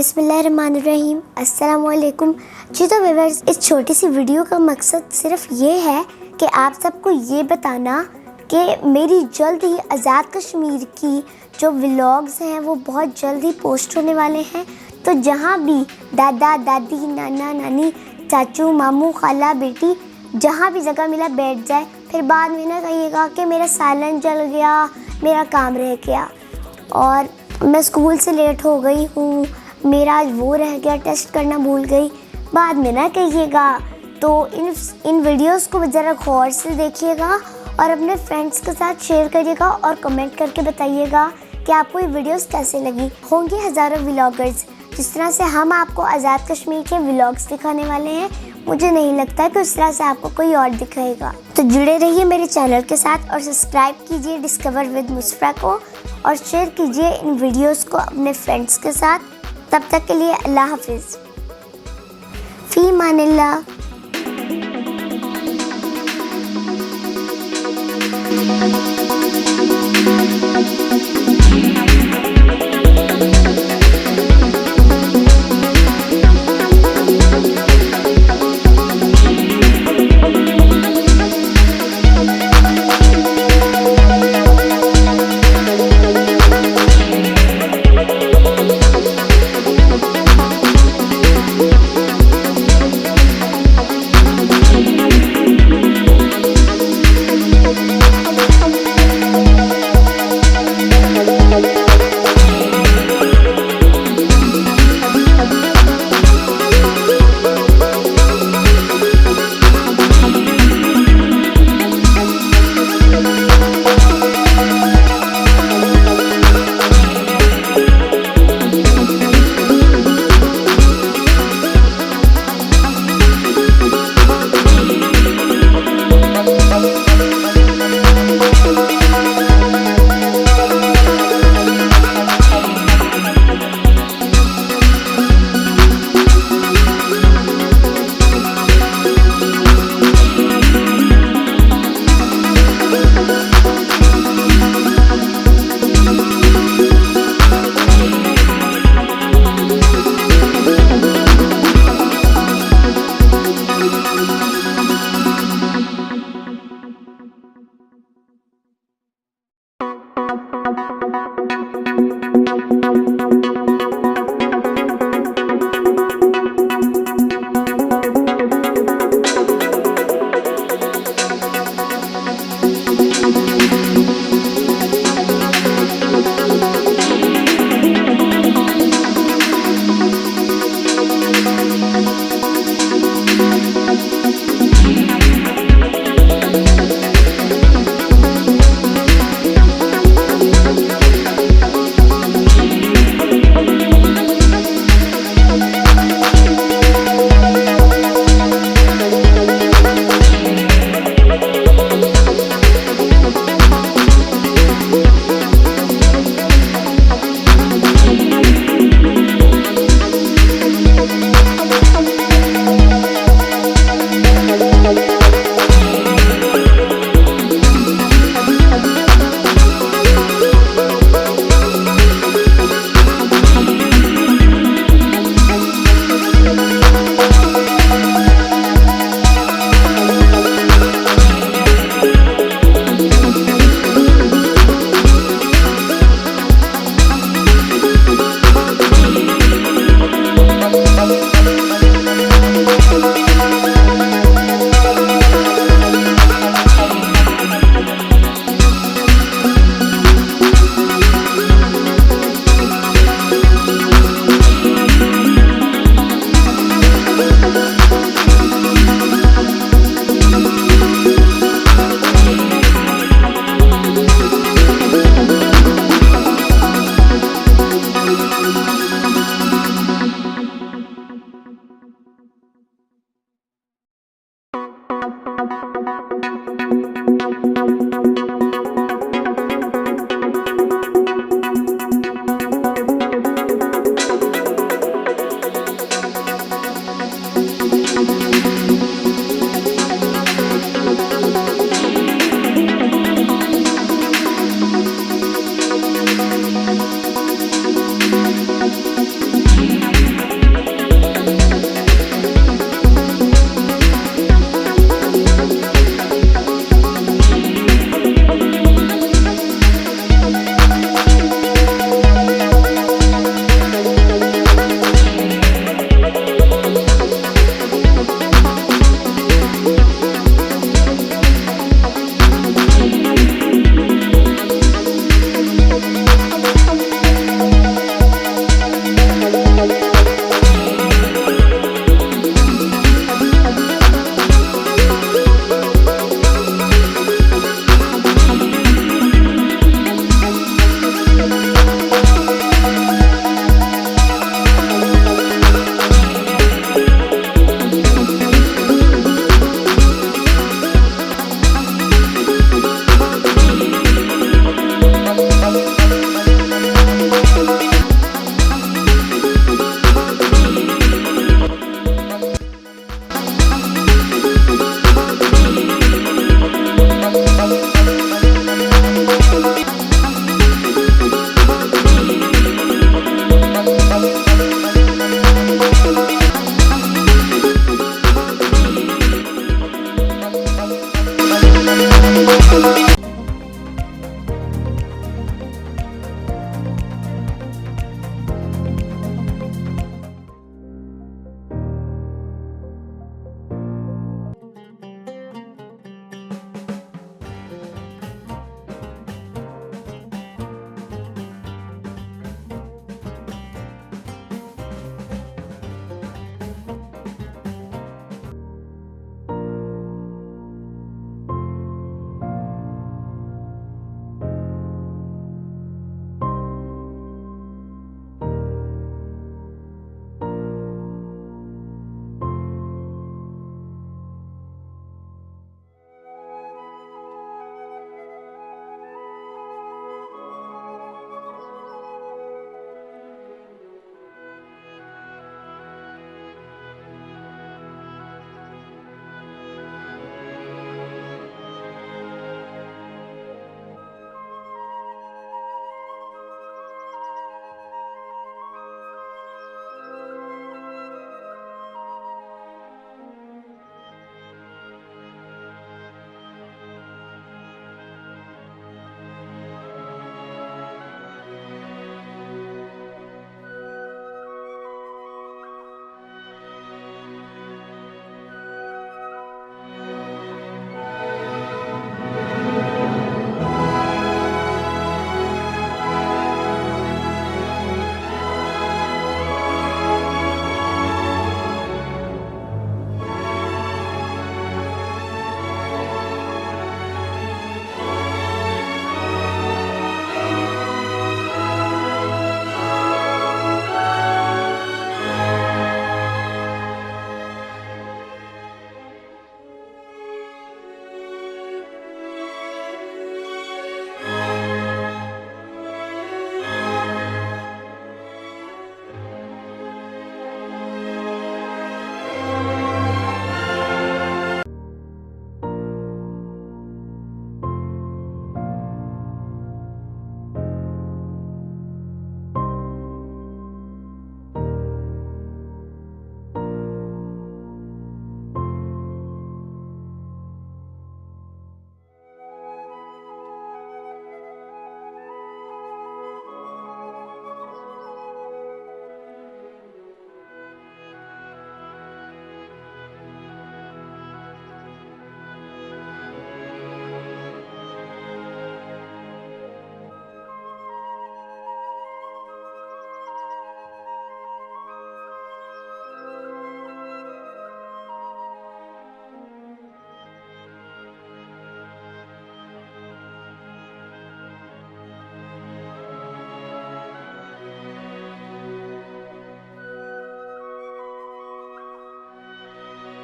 बिस्मिल्लाहिर्रहमानिर्रहीम, अस्सलाम वालेकुम। जी तो व्यूअर्स, इस छोटी सी वीडियो का मकसद सिर्फ ये है कि आप सबको ये बताना कि मेरी जल्द ही आज़ाद कश्मीर की जो व्लॉग्स हैं वो बहुत जल्द ही पोस्ट होने वाले हैं। तो जहाँ भी दादा दादी, नाना नानी, चाचू मामू, खाला बेटी, जहाँ भी जगह मिला बैठ जाए। फिर बाद में ना कहिएगा कि मेरा सालन जल गया, मेरा काम रह गया और मैं स्कूल से लेट हो गई हूँ, मेरा आज वो रह गया, टेस्ट करना भूल गई। बाद में ना कहिएगा। तो इन वीडियोस को ज़रा गौर से देखिएगा और अपने फ्रेंड्स के साथ शेयर करिएगा और कमेंट करके बताइएगा कि आपको ये वीडियोस कैसे लगी। होंगे हज़ारों व्लॉगर्स जिस तरह से हम आपको आज़ाद कश्मीर के व्लॉग्स दिखाने वाले हैं। मुझे नहीं लगता कि उस तरह से आपको कोई और दिखाएगा। तो जुड़े रहिए मेरे चैनल के साथ और सब्सक्राइब कीजिए डिस्कवर विद मुस्फरा को और शेयर कीजिए इन वीडियोस को अपने फ्रेंड्स के साथ। तब तक के लिए अल्लाह हाफिज़, फ़ी मानिल्लाह।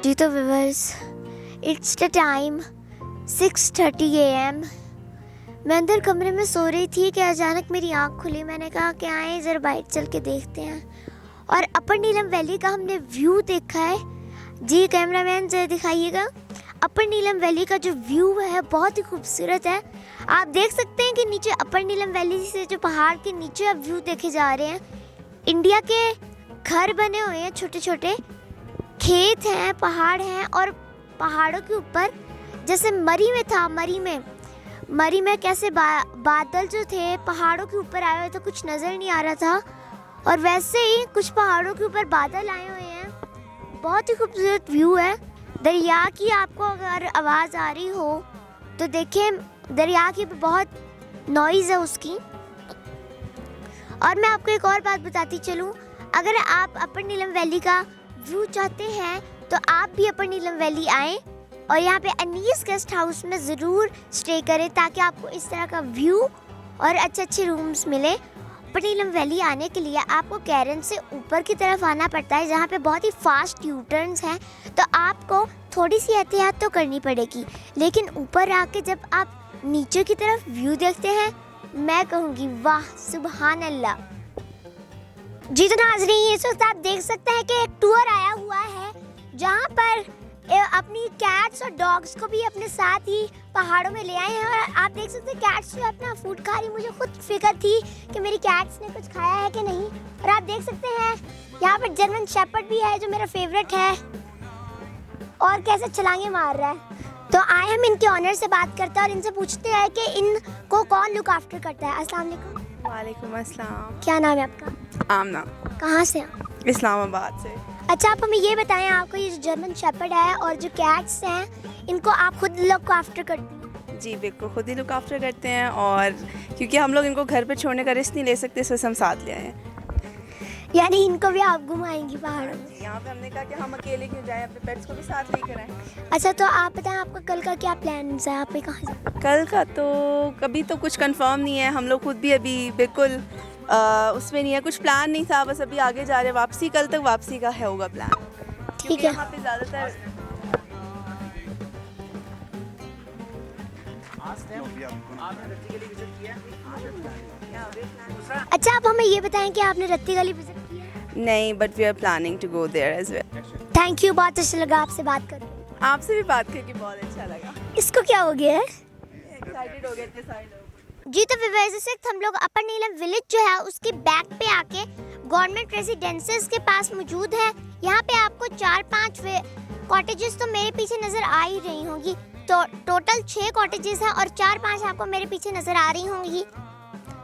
जी तो viewers, it's the time 6:30 AM। मैं अंदर कमरे में सो रही थी कि अचानक मेरी आँख खुली। मैंने कहा कि आए ज़रा बाहर चल के देखते हैं। और अपर नीलम वैली का हमने व्यू देखा है। जी कैमरामैन जरा दिखाइएगा। अपर नीलम वैली का जो व्यू है बहुत ही खूबसूरत है। आप देख सकते हैं कि नीचे अपर नीलम वैली से जो पहाड़ के नीचे आप व्यू देखे जा रहे हैं, इंडिया के घर बने हुए हैं, छोटे छोटे खेत हैं, पहाड़ हैं। और पहाड़ों के ऊपर जैसे मरी में था, मरी में कैसे बादल जो थे पहाड़ों के ऊपर आए हुए थे, कुछ नज़र नहीं आ रहा था। और वैसे ही कुछ पहाड़ों के ऊपर बादल आए हुए हैं। बहुत ही खूबसूरत व्यू है। दरिया की आपको अगर आवाज़ आ रही हो तो देखिए, दरिया की बहुत नॉइज़ है उसकी। और मैं आपको एक और बात बताती चलूँ, अगर आप अपर नीलम वैली का व्यू चाहते हैं तो आप भी अपर नीलम वैली आएँ और यहाँ पे अनीस गेस्ट हाउस में ज़रूर स्टे करें ताकि आपको इस तरह का व्यू और अच्छे अच्छे रूम्स मिले। अपर नीलम वैली आने के लिए आपको कैरन से ऊपर की तरफ आना पड़ता है, जहाँ पे बहुत ही फास्ट यू टर्न्स हैं, तो आपको थोड़ी सी एहतियात तो करनी पड़ेगी। लेकिन ऊपर आके जब आप नीचे की तरफ व्यू देखते हैं, मैं कहूँगी वाह सुबहान अल्लाह। जी तो नाज़रीन, इस वक्त आप देख सकते हैं कि एक टूर आया हुआ है जहाँ पर अपनी कैट्स और डॉग्स को भी अपने साथ ही पहाड़ों में ले आए हैं। और आप देख सकते हैं कैट्स जो अपना फूड खा रही। मुझे खुद फिक्र थी कि मेरी कैट्स ने कुछ खाया है कि नहीं। और आप देख सकते हैं यहाँ पर जर्मन शेपर्ड भी है जो मेरा फेवरेट है और कैसे छलांगे मार रहा है। तो आए हम इनके ऑनर से बात करते हैं और इनसे पूछते हैं कि इनको कौन लुक आफ्टर करता है। अस्सलाम वालेकुम। वालेकुम अस्सलाम। क्या नाम है आपका? आमना। कहाँ से आप? इस्लामाबाद से। अच्छा, आप हमें ये बताएं, आपको ये जो जर्मन शेपर्ड है और जो कैट्स हैं, इनको आप खुद लुक आफ्टर करती हैं? जी बिल्कुल, खुद ही लुक आफ्टर करते हैं, और क्योंकि हम लोग इनको घर पे छोड़ने का रिस्क नहीं ले सकते, इस वजह से हम साथ ले आए हैं। यानी इनको भी आप घुमाएंगी पहाड़ों में? यहाँ पे हमने कहा कि हम अकेले क्यों जाएं, अपने पेट्स को भी साथ लेकर आएं। अच्छा, तो आप बताएं, आपका कल का क्या प्लान है? आप पे कहाँ जाए? कल का तो कभी तो कुछ कंफर्म नहीं है, हम लोग खुद भी अभी बिल्कुल उसमें नहीं है, कुछ प्लान नहीं था, बस अभी आगे जा रहे हैं। वापसी कल तक वापसी का है होगा प्लान। ठीक है। यहाँ पे ज़्यादातर अच्छा, आप हमें ये बताएं कि आपने रत्ती गली विजिट की है? नहीं, but we are planning to go there as well. Thank you, बहुत अच्छा लगा आपसे बात करके। आपसे भी बात करके बहुत अच्छा लगा। इसको क्या हो गया है? एक्साइटेड हो गए इतने सारे लोग। जी, तो विवाह से हम लोग अपर नीलम विलेज जो है उसके बैक पे आके गवर्नमेंट रेजिडेंसेस के पास मौजूद है। यहाँ पे आपको 4-5 कॉटेजेस तो मेरे पीछे नजर आ ही रही होंगी। तो टोटल 6 कॉटेजेस हैं और 4-5 आपको मेरे पीछे नजर आ रही होंगी।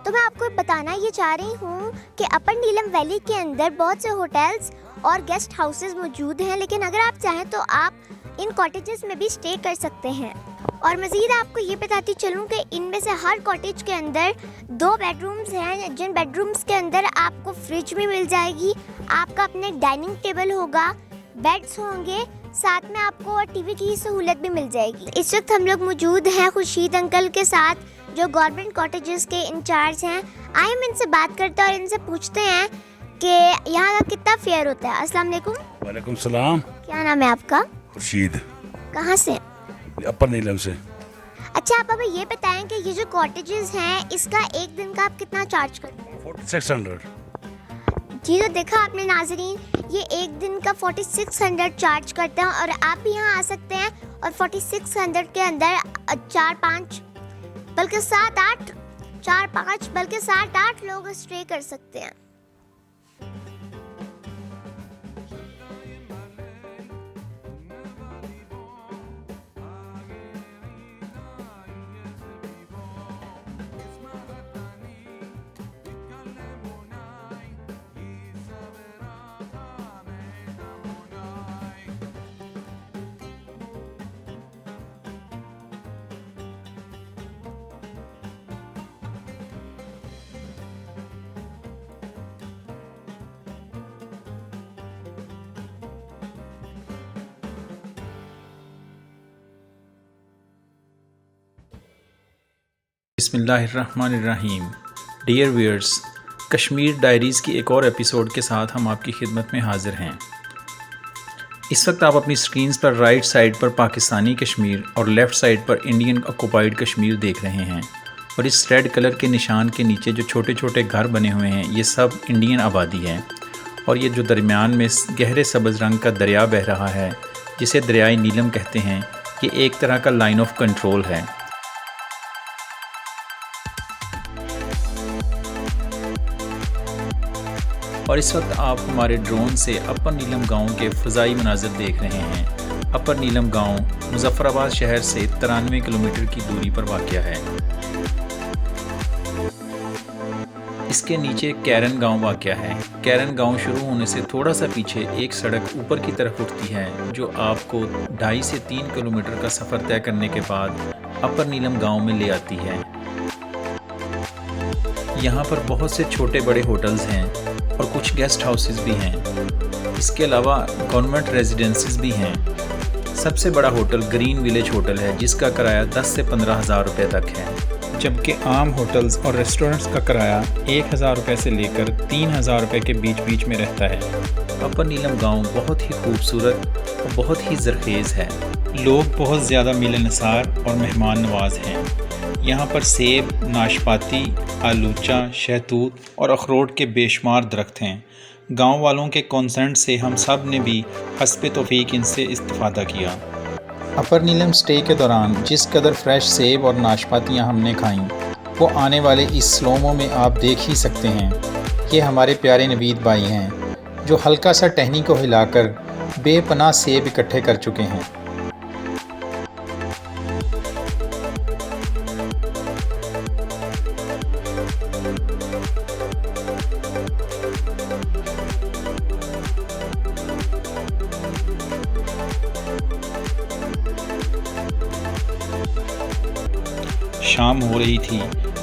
तो मैं आपको बताना ये चाह रही हूँ कि अपर नीलम वैली के अंदर बहुत से होटल्स और गेस्ट हाउसेस मौजूद हैं, लेकिन अगर आप चाहें तो आप इन कॉटेजेस में भी स्टे कर सकते हैं। और मज़ीद आपको ये बताती चलूँ कि इनमें से हर कॉटेज के अंदर 2 बेडरूम्स हैं, जिन बेडरूम्स के अंदर आपको फ्रिज भी मिल जाएगी, आपका अपने डाइनिंग टेबल होगा, बेड्स होंगे, साथ में आपको टीवी की सहूलत भी मिल जाएगी। इस वक्त हम लोग मौजूद हैं खुर्शीद अंकल के साथ, जो गवर्नमेंट कॉटेजेस के इंचार्ज हैं। आइए हम इनसे बात करते हैं और इनसे पूछते हैं कि यहाँ का कितना फेयर होता है। अस्सलाम वालेकुम। वालेकुम सलाम। क्या नाम है आपका? खुर्शीद। कहाँ से? अपर नीलम से। अच्छा, आप हमें ये बताएं कि ये जो कॉटेजेस हैं, इसका एक दिन का आप कितना चार्ज करते हैं? 4600। जी, तो देखा आपने नाजरीन, ये एक दिन का 4600 चार्ज करते हैं और आप भी यहाँ आ सकते हैं और 4600 के अंदर 4-5 बल्कि 7-8 4-5 बल्कि 7-8 लोग स्टे कर सकते हैं। बिस्मिल्लाहिर्रहमानिर्रहीम। डियर व्यूअर्स, कश्मीर डायरीज़ की एक और एपिसोड के साथ हम आपकी खिदमत में हाज़िर हैं। इस वक्त आप अपनी स्क्रीन्स पर राइट साइड पर पाकिस्तानी कश्मीर और लेफ़्ट साइड पर इंडियन ऑक्युपाइड कश्मीर देख रहे हैं, और इस रेड कलर के निशान के नीचे जो छोटे छोटे घर बने हुए हैं, ये सब इंडियन आबादी है। और ये जो दरमियान में गहरे सब्ज़ रंग का दरिया बह रहा है, जिसे दरियाए नीलम कहते हैं, ये एक तरह का लाइन ऑफ कंट्रोल है। और इस वक्त आप हमारे ड्रोन से अपर नीलम गांव के फ़ज़ाई मनाज़िर देख रहे हैं। अपर नीलम गांव मुज़फ़्फ़राबाद शहर से 93 किलोमीटर की दूरी पर वाक़या है। इसके नीचे कैरन गांव वाक़या है। कैरन गांव शुरू होने से थोड़ा सा पीछे एक सड़क ऊपर की तरफ उठती है, जो आपको 2.5 से 3 किलोमीटर का सफ़र तय करने के बाद अपर नीलम गांव में ले आती है। यहाँ पर बहुत से छोटे बड़े होटल्स हैं और कुछ गेस्ट हाउसेस भी हैं। इसके अलावा गवर्नमेंट रेजिडेंसीज भी हैं। सबसे बड़ा होटल ग्रीन विलेज होटल है, जिसका किराया 10 से 15 हज़ार रुपये तक है, जबकि आम होटल्स और रेस्टोरेंट्स का किराया 1,000 रुपये से लेकर 3,000 रुपये के बीच बीच में रहता है। अपर नीलम गांव बहुत ही खूबसूरत और बहुत ही ज़रखेज़ है। लोग बहुत ज़्यादा मिलनसार और मेहमान नवाज हैं। यहाँ पर सेब, नाशपाती, आलूचा, शहतूत और अखरोट के बेशुमार दरख्त हैं। गांव वालों के कंसेंट से हम सब ने भी हस्ब तौफीक इनसे इस्तिफ़ादा किया। अपर नीलम स्टे के दौरान जिस कदर फ्रेश सेब और नाशपातियाँ हमने खाईं, वो आने वाले इस स्लोमो में आप देख ही सकते हैं। ये हमारे प्यारे नवीद भाई हैं, जो हल्का सा टहनी को हिलाकर बेपनाह सेब इकट्ठे कर चुके हैं। शाम हो रही थी।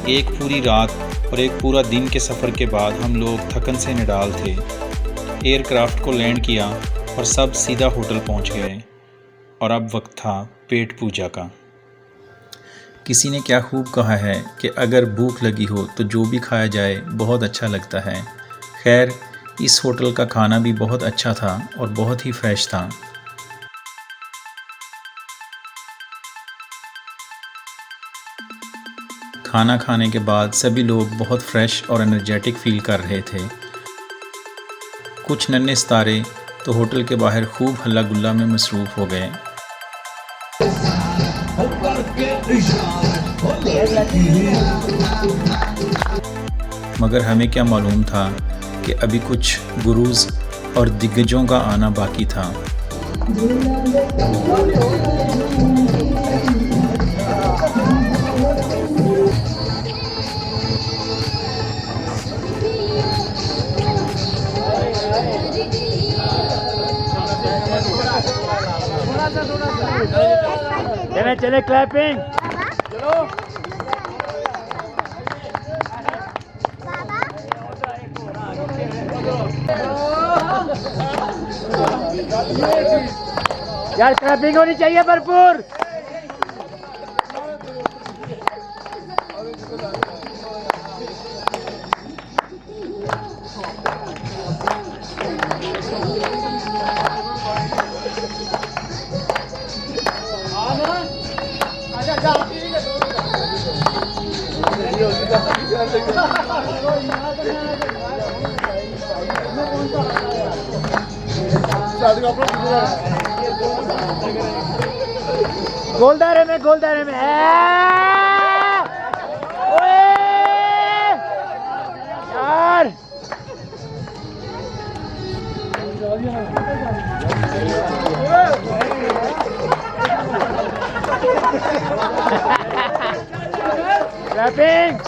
एक पूरी रात और एक पूरा दिन के सफ़र के बाद हम लोग थकन से निडाल थे। एयरक्राफ्ट को लैंड किया और सब सीधा होटल पहुंच गए और अब वक्त था पेट पूजा का। किसी ने क्या खूब कहा है कि अगर भूख लगी हो तो जो भी खाया जाए बहुत अच्छा लगता है। खैर, इस होटल का खाना भी बहुत अच्छा था और बहुत ही फ्रेश था। खाना खाने के बाद सभी लोग बहुत फ्रेश और एनर्जेटिक फील कर रहे थे। कुछ नन्हे सितारे तो होटल के बाहर खूब हल्ला गुल्ला में मसरूफ़ हो गए। मगर हमें क्या मालूम था कि अभी कुछ गुरूज़ और दिग्गजों का आना बाकी था। चले चले क्लैपिंग। यार क्लैपिंग होनी चाहिए भरपूर। गोल दायरे में ओए यार क्लैपिंग।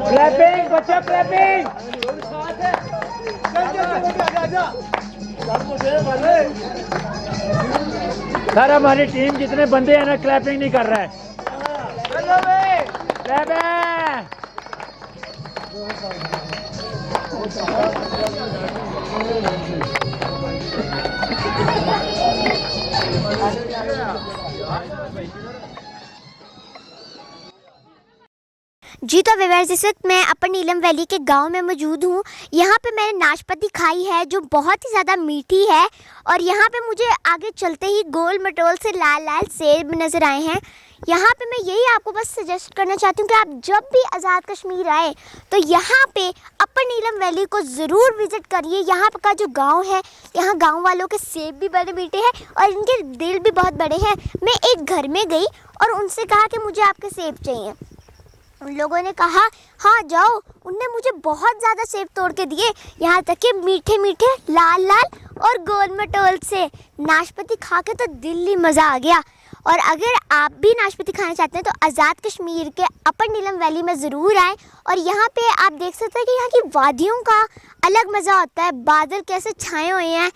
क्लैपिंग बच्चा क्लैपिंग। सर हमारी टीम जितने बंदे हैं ना क्लैपिंग नहीं कर रहा है। जी तो व्यूअर्स, इस वक्त मैं अपर नीलम वैली के गांव में मौजूद हूँ। यहाँ पे मैंने नाशपाती खाई है जो बहुत ही ज़्यादा मीठी है, और यहाँ पे मुझे आगे चलते ही गोल मटोल से लाल लाल सेब नज़र आए हैं। यहाँ पे मैं यही आपको बस सजेस्ट करना चाहती हूँ कि आप जब भी आज़ाद कश्मीर आए तो यहाँ पे अपर नीलम वैली को ज़रूर विज़िट करिए। यहाँ का जो गांव है, यहाँ गांव वालों के सेब भी बड़े मीठे हैं और इनके दिल भी बहुत बड़े हैं। मैं एक घर में गई और उनसे कहा कि मुझे आपके सेब चाहिए। उन लोगों ने कहा हाँ जाओ। उनने मुझे बहुत ज़्यादा सेब तोड़ के दिए, यहाँ तक कि मीठे मीठे लाल लाल और गोल मटोल से। नाशपाती खा के तो दिल ही मज़ा आ गया। और अगर आप भी नाशपाती खाना चाहते हैं तो आज़ाद कश्मीर के अपर नीलम वैली में ज़रूर आएँ। और यहाँ पे आप देख सकते हैं कि यहाँ की वादियों का अलग मज़ा होता है। बादल कैसे छाए हुए हैं,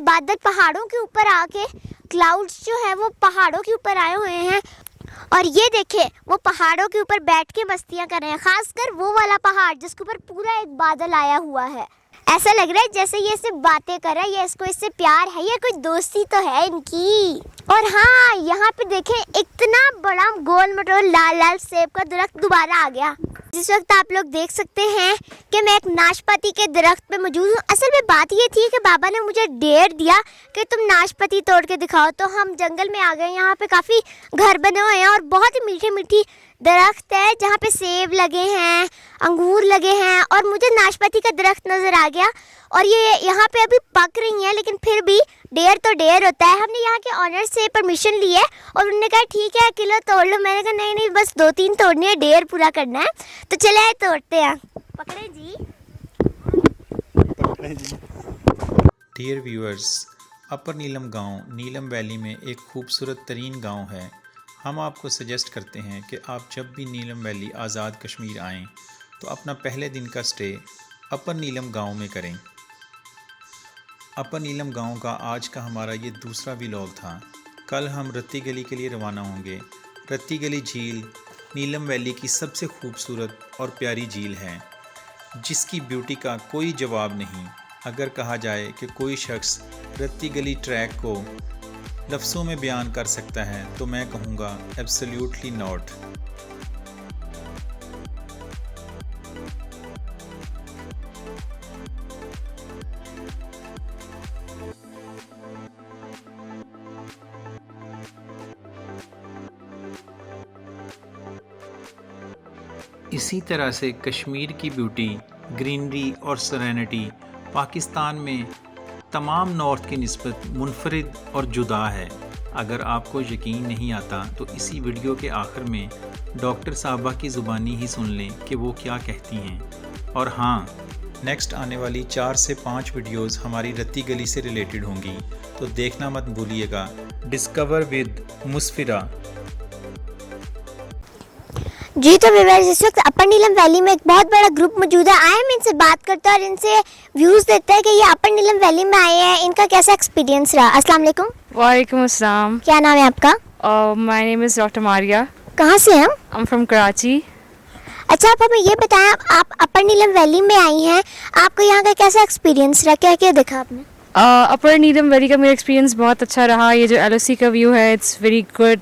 बादल पहाड़ों के ऊपर आके, क्लाउड्स जो है वो पहाड़ों के ऊपर आए हुए हैं। और ये देखें, वो पहाड़ों के ऊपर बैठ के मस्तियाँ कर रहे हैं, खासकर वो वाला पहाड़ जिसके ऊपर पूरा एक बादल आया हुआ है। ऐसा लग रहा है जैसे ये सिर्फ बातें कर रहा है, ये इसको इससे प्यार है, ये कोई दोस्ती तो है इनकी। और हाँ, यहाँ पे देखें इतना बड़ा गोल मटोल लाल लाल सेब का दरख्त दोबारा आ गया। जिस वक्त आप लोग देख सकते हैं कि मैं एक नाशपाती के दरख्त पे मौजूद हूँ। असल में बात ये थी कि बाबा ने मुझे डेर दिया कि तुम नाशपाती तोड़ के दिखाओ, तो हम जंगल में आ गए। यहाँ पे काफ़ी घर बने हुए हैं और बहुत ही मीठी मीठी दरख्त है जहाँ पे सेब लगे हैं, अंगूर लगे हैं, और मुझे नाशपाती का दरख्त नज़र आ गया। और ये यहाँ पे अभी पक रही हैं, लेकिन फिर भी डेर तो डेर होता है। हमने यहाँ के ऑनर से परमिशन ली है और उन्होंने कहा ठीक है किलो तोड़ लो। मैंने कहा नहीं बस 2-3 तोड़नी है, डेर पूरा करना है। तो चले तोड़ते हैं। पकड़े जी। डियर व्यूअर्स, अपर नीलम गांव नीलम वैली में एक खूबसूरत तरीन गांव है। हम आपको सजेस्ट करते हैं कि आप जब भी नीलम वैली आज़ाद कश्मीर आएँ तो अपना पहले दिन का स्टे अपर नीलम गांव में करें। अपर नीलम गांव का आज का हमारा ये दूसरा व्लॉग था। कल हम रत्ती गली के लिए रवाना होंगे। रत्ती गली झील नीलम वैली की सबसे खूबसूरत और प्यारी झील है, जिसकी ब्यूटी का कोई जवाब नहीं। अगर कहा जाए कि कोई शख्स रत्ती गली ट्रैक को लफ्ज़ों में बयान कर सकता है तो मैं कहूँगा एब्सोल्युटली नॉट। इसी तरह से कश्मीर की ब्यूटी, ग्रीनरी और सेरेनिटी पाकिस्तान में तमाम नॉर्थ की निस्बत मुनफरिद और जुदा है। अगर आपको यकीन नहीं आता तो इसी वीडियो के आखिर में डॉक्टर साहबा की ज़ुबानी ही सुन लें कि वो क्या कहती हैं। और हाँ, नेक्स्ट आने वाली 4 से 5 वीडियोस हमारी रत्ती गली से रिलेटेड होंगी, तो देखना मत भूलिएगा। Discover with Musfira. जी तो व्यूअर्स, इस वक्त अपर नीलम वैली में एक बहुत बड़ा ग्रुप मौजूद है। आए हम इनसे बात करते हैं और इनसे व्यूज़ देते हैं कि ये अपर नीलम वैली में आए हैं, इनका कैसा एक्सपीरियंस रहा। अस्सलाम वालेकुम। वालेकुम अस्सलाम। क्या नाम है आपका? My name is doctor Maria. कहाँ से हैं? I am from Karachi. अच्छा, आप हमें ये बताएं, आप अपर नीलम वैली में आई हैं, आपको यहाँ का कैसा एक्सपीरियंस रहा, क्या क्या देखा आपने? अपर नीलम वैली का मेरा एक्सपीरियंस बहुत अच्छा रहा। ये जो LOC का व्यू है, it's very good,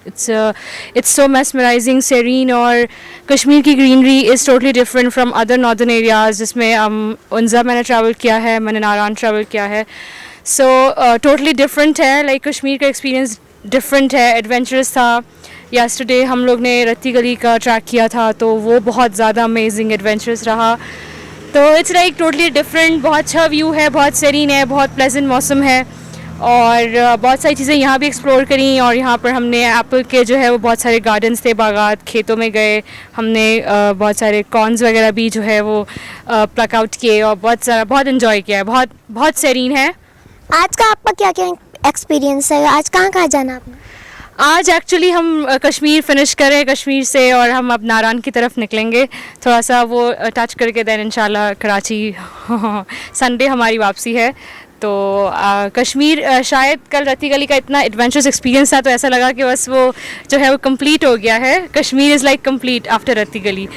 it's so mesmerising, serine, और कश्मीर की greenery is totally different from other northern areas, जिसमें उनजा मैंने ट्रैवल किया है, मैंने नारायण ट्रैवल किया है। सो टोटली डिफरेंट है। लाइक कश्मीर का एक्सपीरियंस डिफरेंट है, एडवेंचरस था। यस्टरडे हम लोग ने रत्ती गली का ट्रैक किया था, तो वो बहुत ज़्यादा अमेजिंग एडवेंचरस रहा। तो इट्स लाइक टोटली डिफरेंट। बहुत अच्छा व्यू है, बहुत सेरीन है, बहुत प्लेजेंट मौसम है, और बहुत सारी चीज़ें यहाँ भी एक्सप्लोर करी। और यहाँ पर हमने एप्पल के जो है वो बहुत सारे गार्डन्स थे, बागात, खेतों में गए, हमने बहुत सारे कॉर्न्स वगैरह भी जो है वो प्लक आउट किए और बहुत इन्जॉय किया है। बहुत सेरीन है। आज का आपका क्या क्या एक्सपीरियंस है? आज कहाँ कहाँ जाना आपने? आज एक्चुअली हम कश्मीर फिनिश करें कश्मीर से, और हम अब नारायण की तरफ निकलेंगे, थोड़ा सा वो टच करके देन इंशाल्लाह कराची। संडे हमारी वापसी है। तो कश्मीर शायद कल रत्ती गली का इतना एडवेंचरस एक्सपीरियंस था, तो ऐसा लगा कि बस वो जो है वो कंप्लीट हो गया है। Kashmir is like complete after रत्ती गली।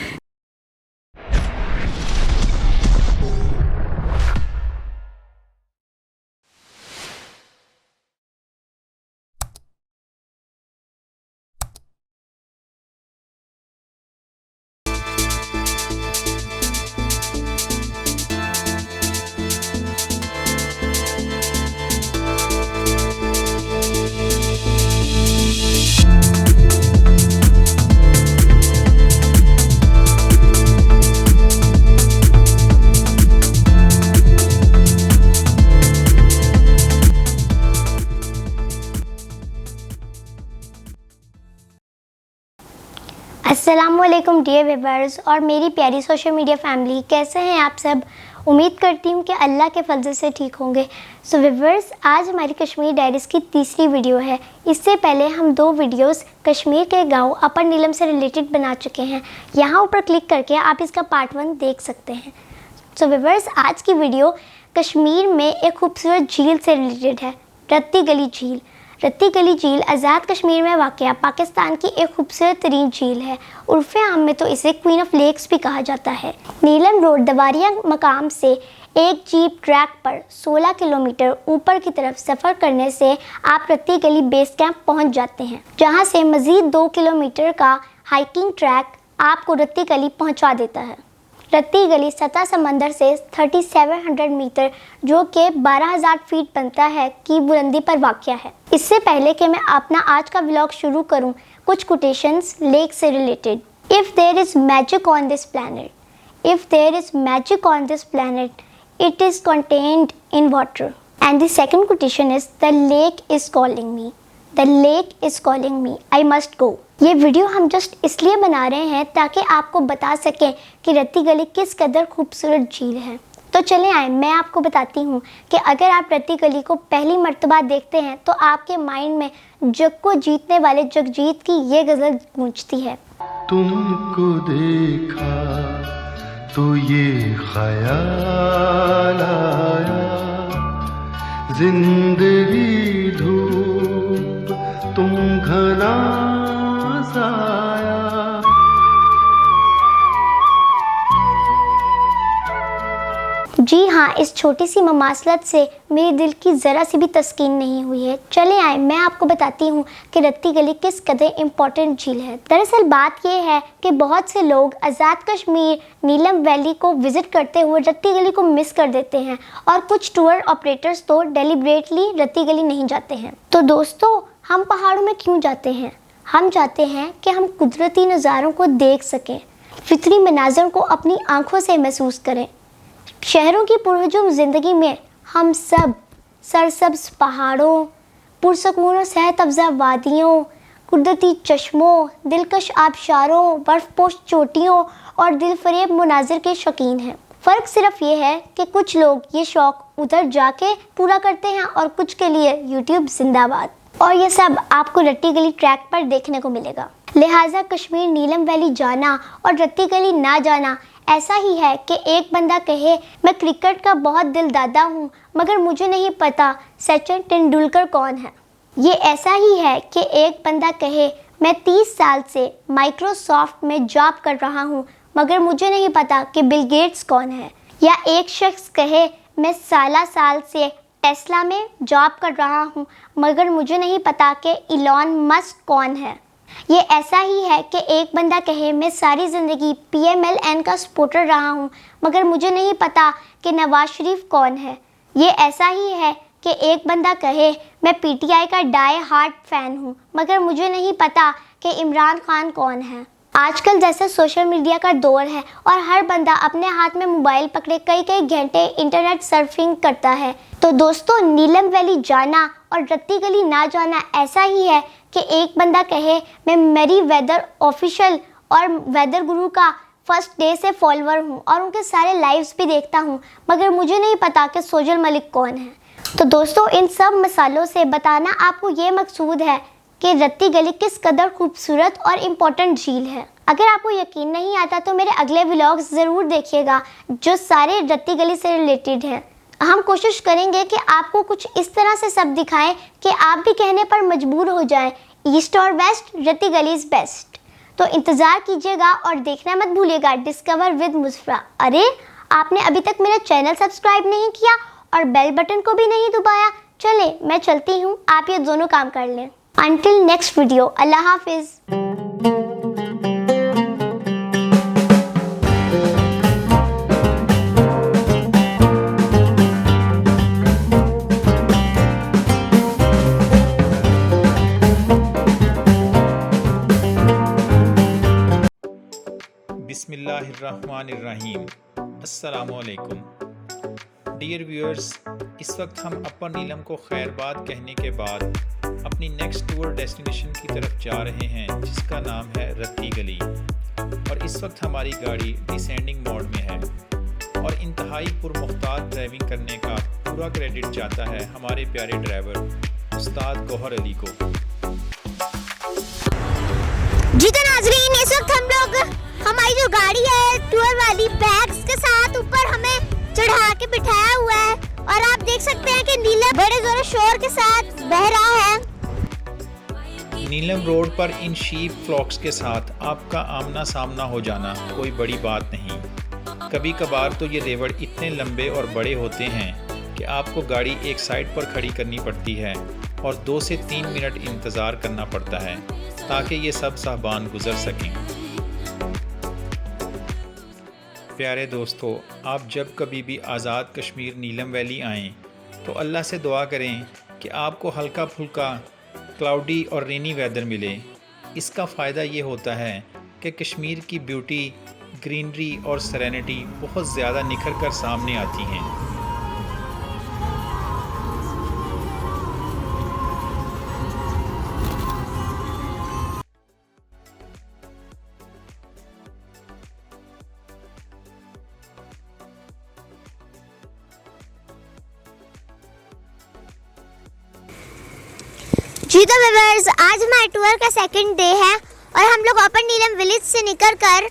अस्सलामुअलैकुम डियर व्यूअर्स और मेरी प्यारी सोशल मीडिया फैमिली, कैसे हैं आप सब? उम्मीद करती हूँ कि अल्लाह के फजल से ठीक होंगे। सो व्यूअर्स, आज हमारी कश्मीर डायरीज़ की तीसरी वीडियो है। इससे पहले हम 2 वीडियोस कश्मीर के गांव अपर नीलम से रिलेटेड बना चुके हैं। यहाँ ऊपर क्लिक करके आप इसका पार्ट 1 देख सकते हैं। सो व्यूअर्स, आज की वीडियो कश्मीर में एक खूबसूरत झील से रिलेटेड है, रत्ती गली झील। रत्ती गली झील आज़ाद कश्मीर में वाक़या पाकिस्तान की एक खूबसूरत तरीन झील है। उर्फ़े आम में तो इसे क्वीन ऑफ लेक्स भी कहा जाता है। नीलम रोड दवारिया मकाम से एक जीप ट्रैक पर 16 किलोमीटर ऊपर की तरफ सफ़र करने से आप रत्ती गली बेस कैंप पहुँच जाते हैं, जहाँ से मज़ीद 2 किलोमीटर का हाइकिंग ट्रैक आपको रत्ती गली पहुँचा देता है। रत्ती गली सतह समंदर से 3700 मीटर, जो कि 12000 फीट बनता है, की बुलंदी पर वाक़या है। इससे पहले कि मैं अपना आज का व्लॉग शुरू करूं, कुछ कोटेशंस लेक से रिलेटेड। If there is magic on this planet, if there is magic on this planet, it is contained in water. And the second quotation is the lake is calling me, the lake is calling me, I must go. ये video हम just इसलिए बना रहे हैं ताकि आपको बता सकें कि रत्ती गली किस कदर खूबसूरत झील है। तो चले आए, मैं आपको बताती हूँ कि अगर आप रत्ती गली को पहली मर्तबा देखते हैं तो आपके माइंड में जग को जीतने वाले जगजीत की ये गज़ल गूंजती है। तुमको देखा तो ये ख्याल आया, जिंदगी धूप तुम घना साया। जी हाँ, इस छोटी सी ममासलत से मेरे दिल की ज़रा सी भी तस्कीन नहीं हुई है। चले आए, मैं आपको बताती हूँ कि रत्ती गली किस कदर इम्पोर्टेंट झील है। दरअसल बात यह है कि बहुत से लोग आज़ाद कश्मीर नीलम वैली को विज़िट करते हुए रत्ती गली को मिस कर देते हैं और कुछ टूर ऑपरेटर्स तो डेलिब्रेटली रत्ती गली नहीं जाते हैं। तो दोस्तों, हम पहाड़ों में क्यों जाते हैं? हम जाते हैं कि हम कुदरती नज़ारों को देख सकें, फितरी मनाज़र को अपनी आँखों से महसूस करें। शहरों की पुरहजूम ज़िंदगी में हम सब सरसब्ज़ पहाड़ों, पुरसकून और सेहत अफ़ज़ा वादियों, कुदरती चश्मों, दिलकश आबशारों, बर्फ़पोश चोटियों और दिलफरेब मनाज़िर के शौकीन हैं। फ़र्क सिर्फ ये है कि कुछ लोग ये शौक़ उधर जाके पूरा करते हैं और कुछ के लिए यूट्यूब जिंदाबाद। और ये सब आपको रत्ती गली ट्रैक पर देखने को मिलेगा। लिहाजा कश्मीर नीलम वैली जाना और रत्ती गली ना जाना ऐसा ही है कि एक बंदा कहे मैं क्रिकेट का बहुत दिलदादा हूँ मगर मुझे नहीं पता सचिन तेंदुलकर कौन है। ये ऐसा ही है कि एक बंदा कहे मैं 30 साल से माइक्रोसॉफ्ट में जॉब कर रहा हूँ मगर मुझे नहीं पता कि बिल गेट्स कौन है। या एक शख्स कहे मैं साल से टेस्ला में जॉब कर रहा हूँ मगर मुझे नहीं पता कि इलॉन मस्क कौन है। ये ऐसा ही है कि एक बंदा कहे मैं सारी ज़िंदगी PMLN का सपोर्टर रहा हूँ मगर मुझे नहीं पता कि नवाज शरीफ कौन है। ये ऐसा ही है कि एक बंदा कहे मैं PTI का डाई हार्ड फ़ैन हूँ मगर मुझे नहीं पता कि इमरान खान कौन है। आजकल जैसे सोशल मीडिया का दौर है और हर बंदा अपने हाथ में मोबाइल पकड़े कई घंटे इंटरनेट सर्फिंग करता है। तो दोस्तों, नीलम वैली जाना और रत्ती गली ना जाना ऐसा ही है कि एक बंदा कहे मैं मेरी वेदर ऑफिशियल और वेदर गुरु का फर्स्ट डे से फॉलोअर हूँ और उनके सारे लाइव्स भी देखता हूँ मगर मुझे नहीं पता कि सोजल मलिक कौन है। तो दोस्तों, इन सब मिसालों से बताना आपको ये मकसूद है कि रत्ती गली किस कदर खूबसूरत और इम्पोर्टेंट झील है। अगर आपको यकीन नहीं आता तो मेरे अगले व्लॉग्स ज़रूर देखिएगा जो सारे रत्ती गली से रिलेटेड हैं। हम कोशिश करेंगे कि आपको कुछ इस तरह से सब दिखाएं कि आप भी कहने पर मजबूर हो जाएं, ईस्ट और वेस्ट रत्ती गली इज़ बेस्ट। तो इंतज़ार कीजिएगा और देखना मत भूलिएगा डिस्कवर विद मुज़फ़्फ़रा। अरे, आपने अभी तक मेरा चैनल सब्सक्राइब नहीं किया और बेल बटन को भी नहीं दबाया। चले, मैं चलती हूँ, आप ये दोनों काम कर लें। Until next video, Allah Hafiz. बिस्मिल्लाहिर्रहमानिर्रहीम। अस्सलामुअलैकुम डियर व्यूअर्स, इस वक्त हम अपर नीलम को खैरबाद कहने के बाद अपनी नेक्स्ट टूर डेस्टिनेशन की तरफ जा रहे हैं जिसका नाम है रत्ती गली। और इस वक्त हमारी गाड़ी डिसेंडिंग मोड में है और इंतहाई पुरमुख्तार ड्राइविंग करने का पूरा क्रेडिट जाता है हमारे प्यारे ड्राइवर उस्ताद गौहर अली को। जी तो नाज़रीन, इस वक्त हम लोग हमारी जो गाड़ी है टूर वाली बैग्स के साथ ऊपर हमें चढ़ा के बिठाया हुआ है और आप देख सकते हैं कि नीलम बड़े जोर शोर के साथ बह रहा है। नीलम रोड पर इन शीप फ्लॉक्स के साथ आपका आमना सामना हो जाना कोई बड़ी बात नहीं। कभी कभार तो ये रेवड़ इतने लंबे और बड़े होते हैं कि आपको गाड़ी एक साइड पर खड़ी करनी पड़ती है और 2 से 3 मिनट इंतज़ार करना पड़ता है ताकि ये सब साहबान गुजर सकें। प्यारे दोस्तों, आप जब कभी भी आज़ाद कश्मीर नीलम वैली आएँ तो अल्लाह से दुआ करें कि आपको हल्का फुल्का क्लाउडी और रेनी वेदर मिले। इसका फ़ायदा ये होता है कि कश्मीर की ब्यूटी, ग्रीनरी और सेरेनिटी बहुत ज़्यादा निखर कर सामने आती हैं। जी तो व्यूअर्स, आज हमारे टूर का सेकंड डे है और हम लोग अपर नीलम विलेज से निकलकर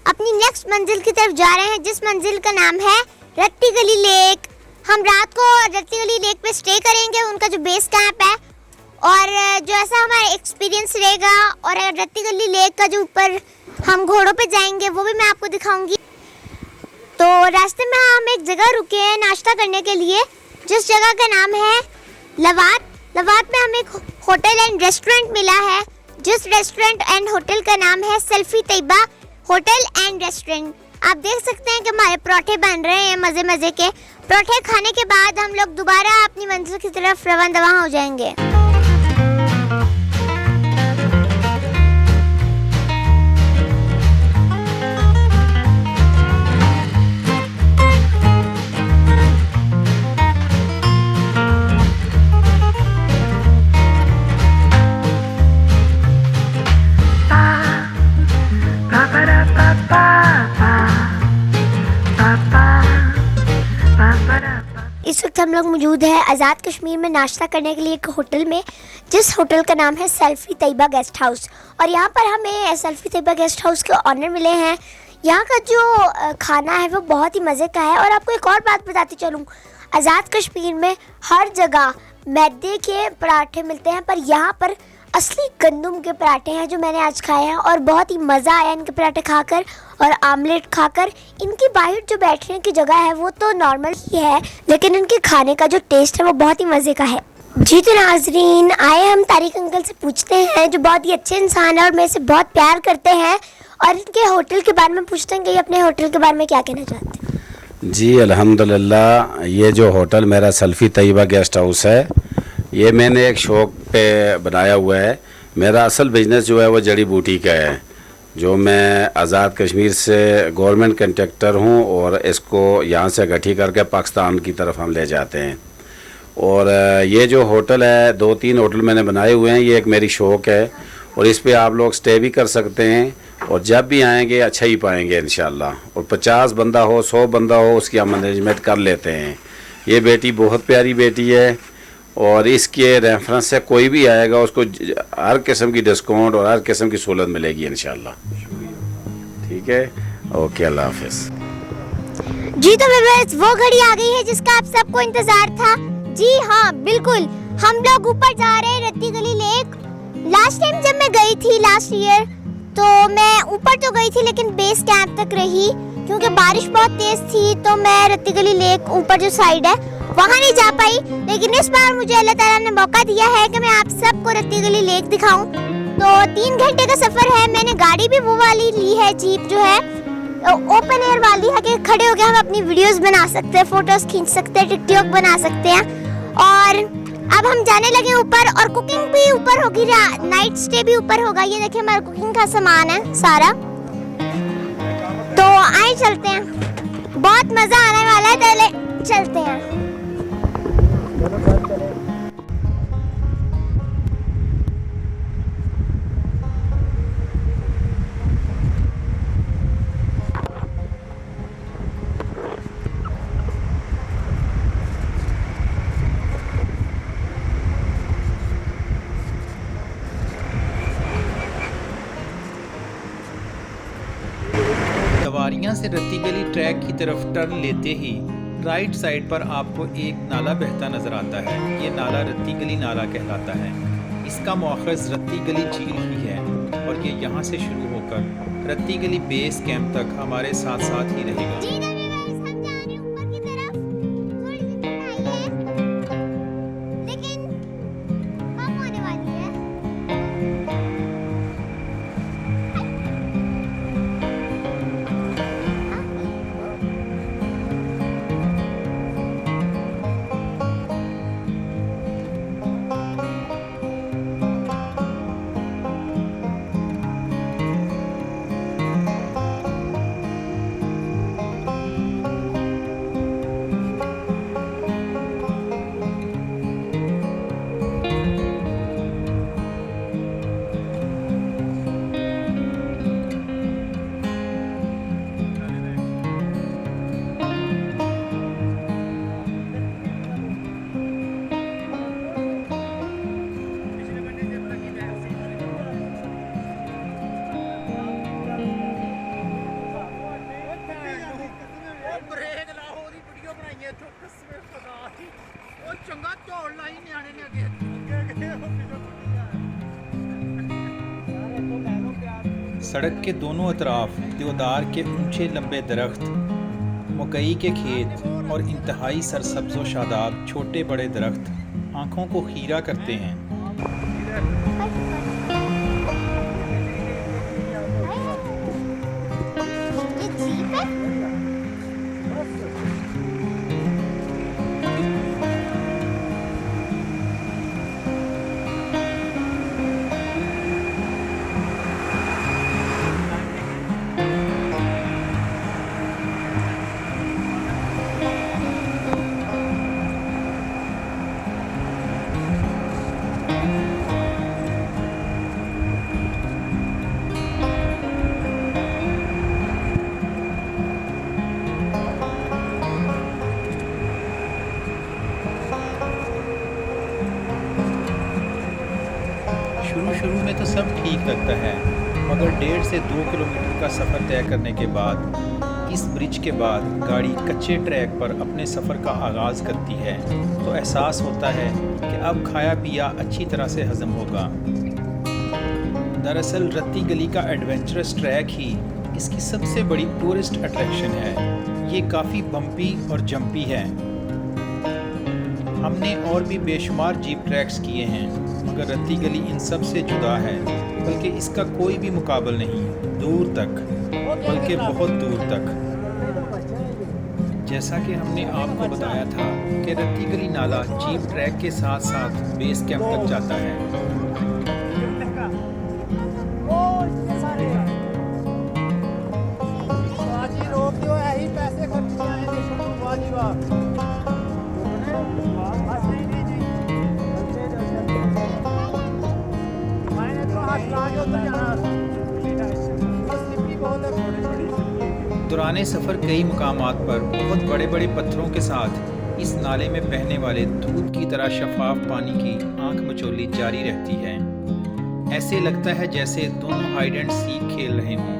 अपनी नेक्स्ट मंजिल की तरफ जा रहे हैं, जिस मंजिल का नाम है रत्ती गली लेक। हम रात को रत्ती गली लेक पे स्टे करेंगे, उनका जो बेस कैंप है, और जो ऐसा हमारा एक्सपीरियंस रहेगा। और रत्ती गली लेक का जो ऊपर हम घोड़ों पे जाएंगे वो भी मैं आपको दिखाऊंगी। तो रास्ते में हम एक जगह रुके हैं नाश्ता करने के लिए, जिस जगह का नाम है लवात। लवात में हमें एक होटल एंड रेस्टोरेंट मिला है, जिस रेस्टोरेंट एंड होटल का नाम है Selfie Taiba hotel and restaurant. आप देख सकते हैं कि हमारे पराठे बन रहे हैं मज़े मज़े के। पराठे खाने के बाद हम लोग दोबारा अपनी मंजिल की तरफ रवाना हो जाएंगे। इस वक्त हम लोग मौजूद है आज़ाद कश्मीर में नाश्ता करने के लिए एक होटल में, जिस होटल का नाम है सेल्फी तैयबा गेस्ट हाउस। और यहाँ पर हमें सेल्फी तैयबा गेस्ट हाउस के ऑनर मिले हैं। यहाँ का जो खाना है वो बहुत ही मज़े का है। और आपको एक और बात बताती चलूँ, आज़ाद कश्मीर में हर जगह मैदे के पराठे मिलते हैं, पर यहाँ पर असली गंदम के पराठे हैं जो मैंने आज खाए हैं, और बहुत ही मज़ा आया इनके पराठे खाकर और आमलेट खाकर। इनकी बाहर जो बैठने की जगह है वो तो नॉर्मल ही है, लेकिन इनके खाने का जो टेस्ट है वो बहुत ही मज़े का है। जी तो नाजरीन, आए हम तारिक अंकल से पूछते हैं, जो बहुत ही अच्छे इंसान है और मेरे से बहुत प्यार करते हैं, और इनके होटल के बारे में पूछते हैं कि ये अपने होटल के बारे में क्या कहना चाहते हैं। जी अल्हम्दुलिल्लाह, ये जो होटल मेरा सेल्फी तैयबा गेस्ट हाउस है, ये मैंने एक शौक़ पे बनाया हुआ है। मेरा असल बिज़नेस जो है वो जड़ी बूटी का है, जो मैं आज़ाद कश्मीर से गवर्नमेंट कंट्रैक्टर हूँ, और इसको यहाँ से इकट्ठी करके पाकिस्तान की तरफ हम ले जाते हैं। और ये जो होटल है, 2-3 होटल मैंने बनाए हुए हैं, ये एक मेरी शौक़ है, और इस पे आप लोग स्टे भी कर सकते हैं, और जब भी आएंगे अच्छा ही पाएंगे इंशाल्लाह। और 50 बंदा हो, 100 बंदा हो, उसकी हम मैनेजमेंट कर लेते हैं। ये बेटी बहुत प्यारी बेटी है, और इसके रेफरेंस से कोई भी आएगा उसको हर किस्म की डिस्काउंट और हर किस्म की सहूलत मिलेगी इंशाल्लाह। ठीक है, ओके, अल्लाह हाफिज़। जी तो व्यूअर्स, वो घड़ी आ गई है जिसका आप सबको इंतजार था। जी हाँ, बिल्कुल, हम लोग ऊपर जा रहे हैं रत्ती गली लेक। लास्ट टाइम जब मैं गई थी लास्ट ईयर, तो मैं ऊपर तो गई थी लेकिन बेस कैंप तक रही, क्योंकि बारिश बहुत तेज थी। तो मैं रत्ती गली लेक ऊपर जो साइड है वहाँ नहीं जा पाई, लेकिन इस बार मुझे अल्लाह ताला ने मौका दिया है कि मैं आप सबको रत्ती गली लेक दिखाऊं। तो 3 घंटे का सफ़र है। मैंने गाड़ी भी वो वाली ली है, जीप जो है ओपन एयर वाली है, कि खड़े होकर हम अपनी वीडियोस बना सकते हैं, फोटोज खींच सकते हैं, टिकटॉक बना सकते हैं। और अब हम जाने लगे ऊपर, और कुकिंग भी ऊपर होगी, नाइट स्टे भी ऊपर होगा। ये देखिए हमारा कुकिंग का सामान है सारा। तो आए चलते हैं, बहुत मज़ा आने वाला है। पहले चलते हैं। सवारियाँ से रत्ती गली ट्रैक की तरफ टर्न लेते ही राइट साइड पर आपको एक नाला बहता नज़र आता है। ये नाला रत्ती गली नाला कहलाता है। इसका मौखज़ रत्ती गली झील ही है, और ये यहाँ से शुरू होकर रत्ती गली बेस कैंप तक हमारे साथ साथ ही रहेगा। सड़क के दोनों अतराफ देवदार के ऊंचे लंबे दरख्त, मकई के खेत और इंतहाई सरसब्ज व शादाब छोटे बड़े दरख्त आंखों को खीरा करते हैं। ये जीप है? शुरू में तो सब ठीक लगता है, मगर 1.5 से 2 किलोमीटर का सफ़र तय करने के बाद इस ब्रिज के बाद गाड़ी कच्चे ट्रैक पर अपने सफ़र का आगाज़ करती है तो एहसास होता है कि अब खाया पिया अच्छी तरह से हज़म होगा। दरअसल रत्ती गली का एडवेंचरस ट्रैक ही इसकी सबसे बड़ी टूरिस्ट अट्रैक्शन है। ये काफ़ी बम्पी और जंपी है। हमने और भी बेशुमार जीप ट्रैक्स किए हैं, मगर रत्ती गली इन सब से जुदा है, बल्कि इसका कोई भी मुकाबल नहीं, दूर तक, बल्कि बहुत दूर तक। जैसा कि हमने आपको बताया था कि रत्ती गली नाला जीप ट्रैक के साथ साथ बेस कैंप तक जाता है। दौराने सफ़र कई मुकामात पर बहुत बड़े बड़े पत्थरों के साथ इस नाले में बहने वाले दूध की तरह शफाफ पानी की आंख मचोली जारी रहती है। ऐसे लगता है जैसे दोनों हाइड एंड सीक खेल रहे हों।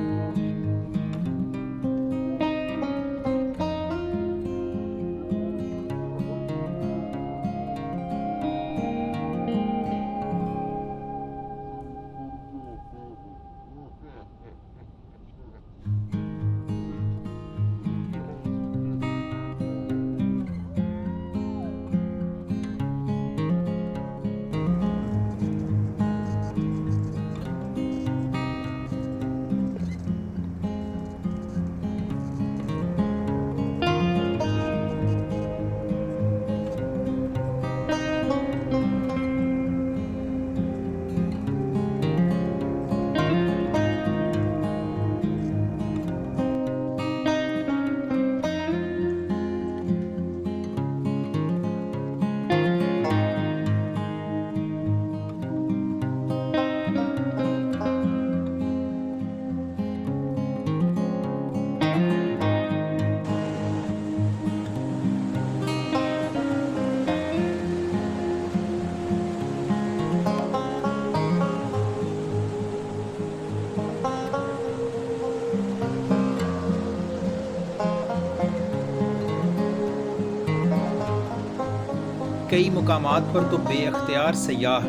कई मुकामात पर तो बेअख्तियार सयाह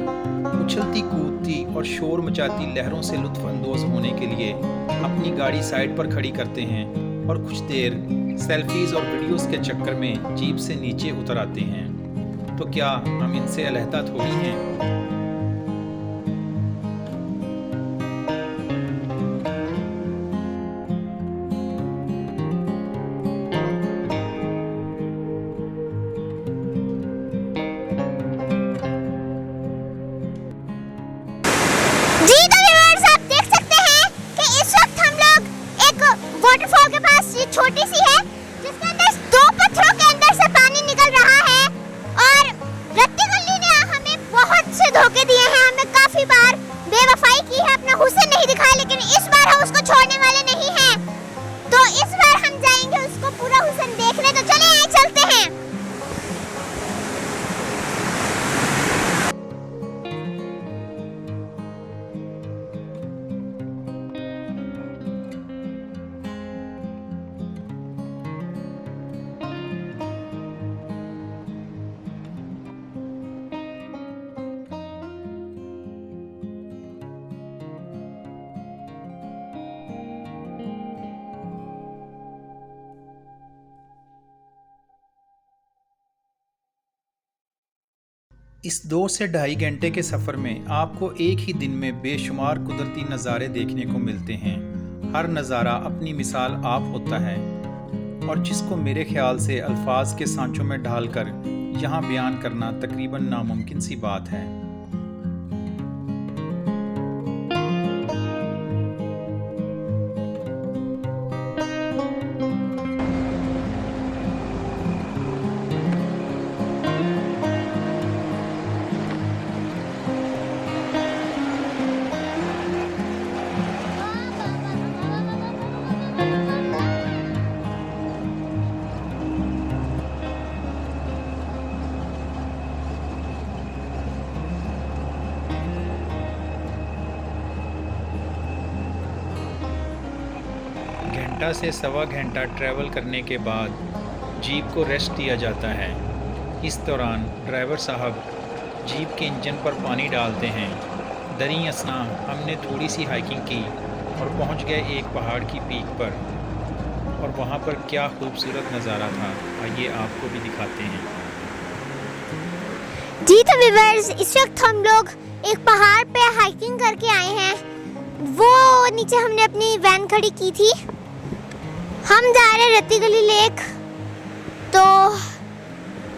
उछलती कूदती और शोर मचाती लहरों से लुत्फ़ अंदोज़ होने के लिए अपनी गाड़ी साइड पर खड़ी करते हैं और कुछ देर सेल्फीज़ और वीडियोस के चक्कर में जीप से नीचे उतर आते हैं। तो क्या हम इनसे अलहदा थोड़ी हैं? छोटी सी है जिसके अंदर 2 पत्थरों के अंदर से पानी निकल रहा है और रत्ती गली ने हमें बहुत से धोखे इस 2 से ढाई घंटे के सफ़र में आपको एक ही दिन में बेशुमार कुदरती नज़ारे देखने को मिलते हैं। हर नज़ारा अपनी मिसाल आप होता है और जिसको मेरे ख्याल से अल्फाज के सांचों में ढालकर यहाँ बयान करना तकरीबन नामुमकिन सी बात है। घंटा से सवा घंटा ट्रैवल करने के बाद जीप को रेस्ट दिया जाता है। इस दौरान ड्राइवर साहब जीप के इंजन पर पानी डालते हैं। दरी असना हमने थोड़ी सी हाइकिंग की और पहुंच गए एक पहाड़ की पीक पर, और वहां पर क्या खूबसूरत नज़ारा था, आइए आपको भी दिखाते हैं। जी तो व्यूअर्स, इस वक्त हम लोग एक पहाड़ पे हाइकिंग करके आए हैं। वो नीचे हमने अपनी वैन खड़ी की थी। हम जा रहे हैं रत्ती गली लेक, तो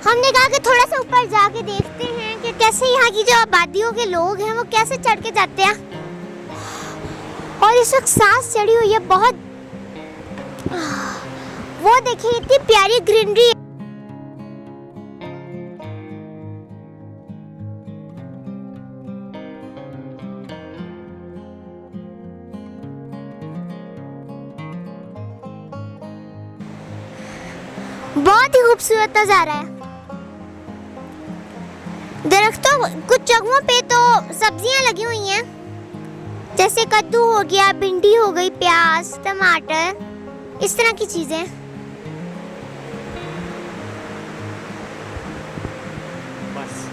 हमने कहा कि थोड़ा सा ऊपर जाके देखते हैं कि कैसे यहाँ की जो आबादियों के लोग हैं वो कैसे चढ़ के जाते हैं। और इस वक्त सांस चढ़ी हुई है बहुत। वो देखिए इतनी प्यारी ग्रीनरी। बहुत ही खूबसूरत नज़ारा है। दरख्तों कुछ जगहों पे तो सब्जियां लगी हुई हैं, जैसे कद्दू हो गया, भिंडी हो गई, प्याज, टमाटर, इस तरह की चीजें। बस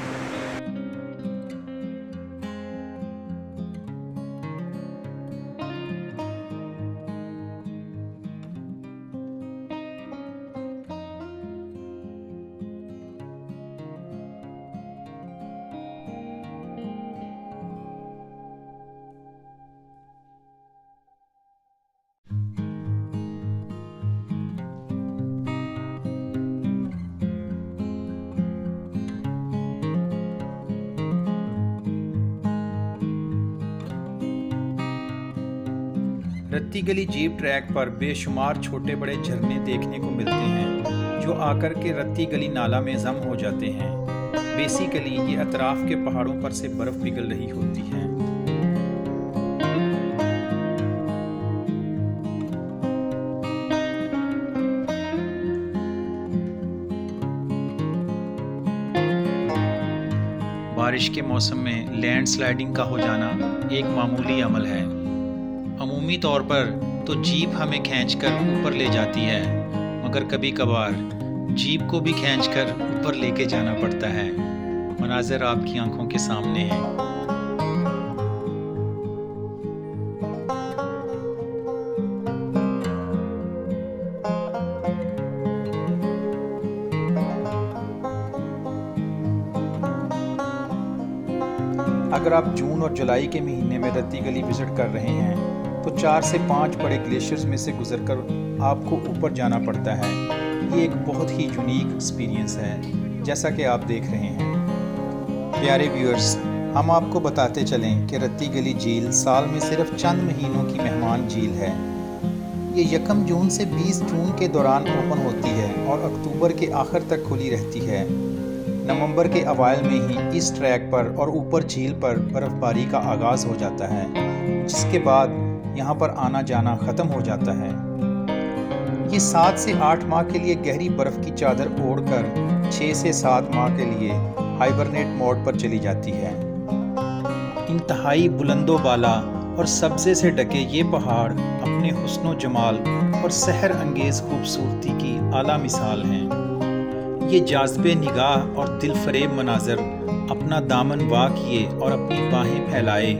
रत्ती गली जीप ट्रैक पर बेशुमार छोटे बड़े झरने देखने को मिलते हैं जो आकर के रत्ती गली नाला में जम हो जाते हैं। बेसिकली ये अतराफ के पहाड़ों पर से बर्फ पिघल रही होती है। बारिश के मौसम में लैंडस्लाइडिंग का हो जाना एक मामूली अमल है। अमूमी तौर पर तो जीप हमें खींचकर ऊपर ले जाती है, मगर कभी कभार जीप को भी खींचकर ऊपर लेके जाना पड़ता है। मनाज़र आपकी आंखों के सामने है। अगर आप जून और जुलाई के महीने में रत्ती गली विजिट कर रहे हैं तो 4 से 5 बड़े ग्लेशियर्स में से गुजरकर आपको ऊपर जाना पड़ता है। ये एक बहुत ही यूनिक एक्सपीरियंस है, जैसा कि आप देख रहे हैं। प्यारे व्यूअर्स, हम आपको बताते चलें कि रत्ती गली झील साल में सिर्फ चंद महीनों की मेहमान झील है। ये 1 जून से 20 जून के दौरान ओपन होती है और अक्टूबर के आखिर तक खुली रहती है। नवंबर के अवाइल में ही इस ट्रैक पर और ऊपर झील पर बर्फ़बारी का आगाज़ हो जाता है, जिसके बाद यहाँ पर आना जाना ख़त्म हो जाता है। ये 7 से 8 माह के लिए गहरी बर्फ़ की चादर ओढ़कर 6 से 7 माह के लिए हाइबरनेट मोड पर चली जाती है। इंतहाई बुलंदो बाला और सब्ज़े से ढके ये पहाड़ अपने हुस्नो जमाल और सहर अंगेज़ खूबसूरती की आला मिसाल हैं। ये जाज़बे निगाह और दिलफरेब मनाज़र अपना दामन वाह किए और अपनी बाहें फैलाए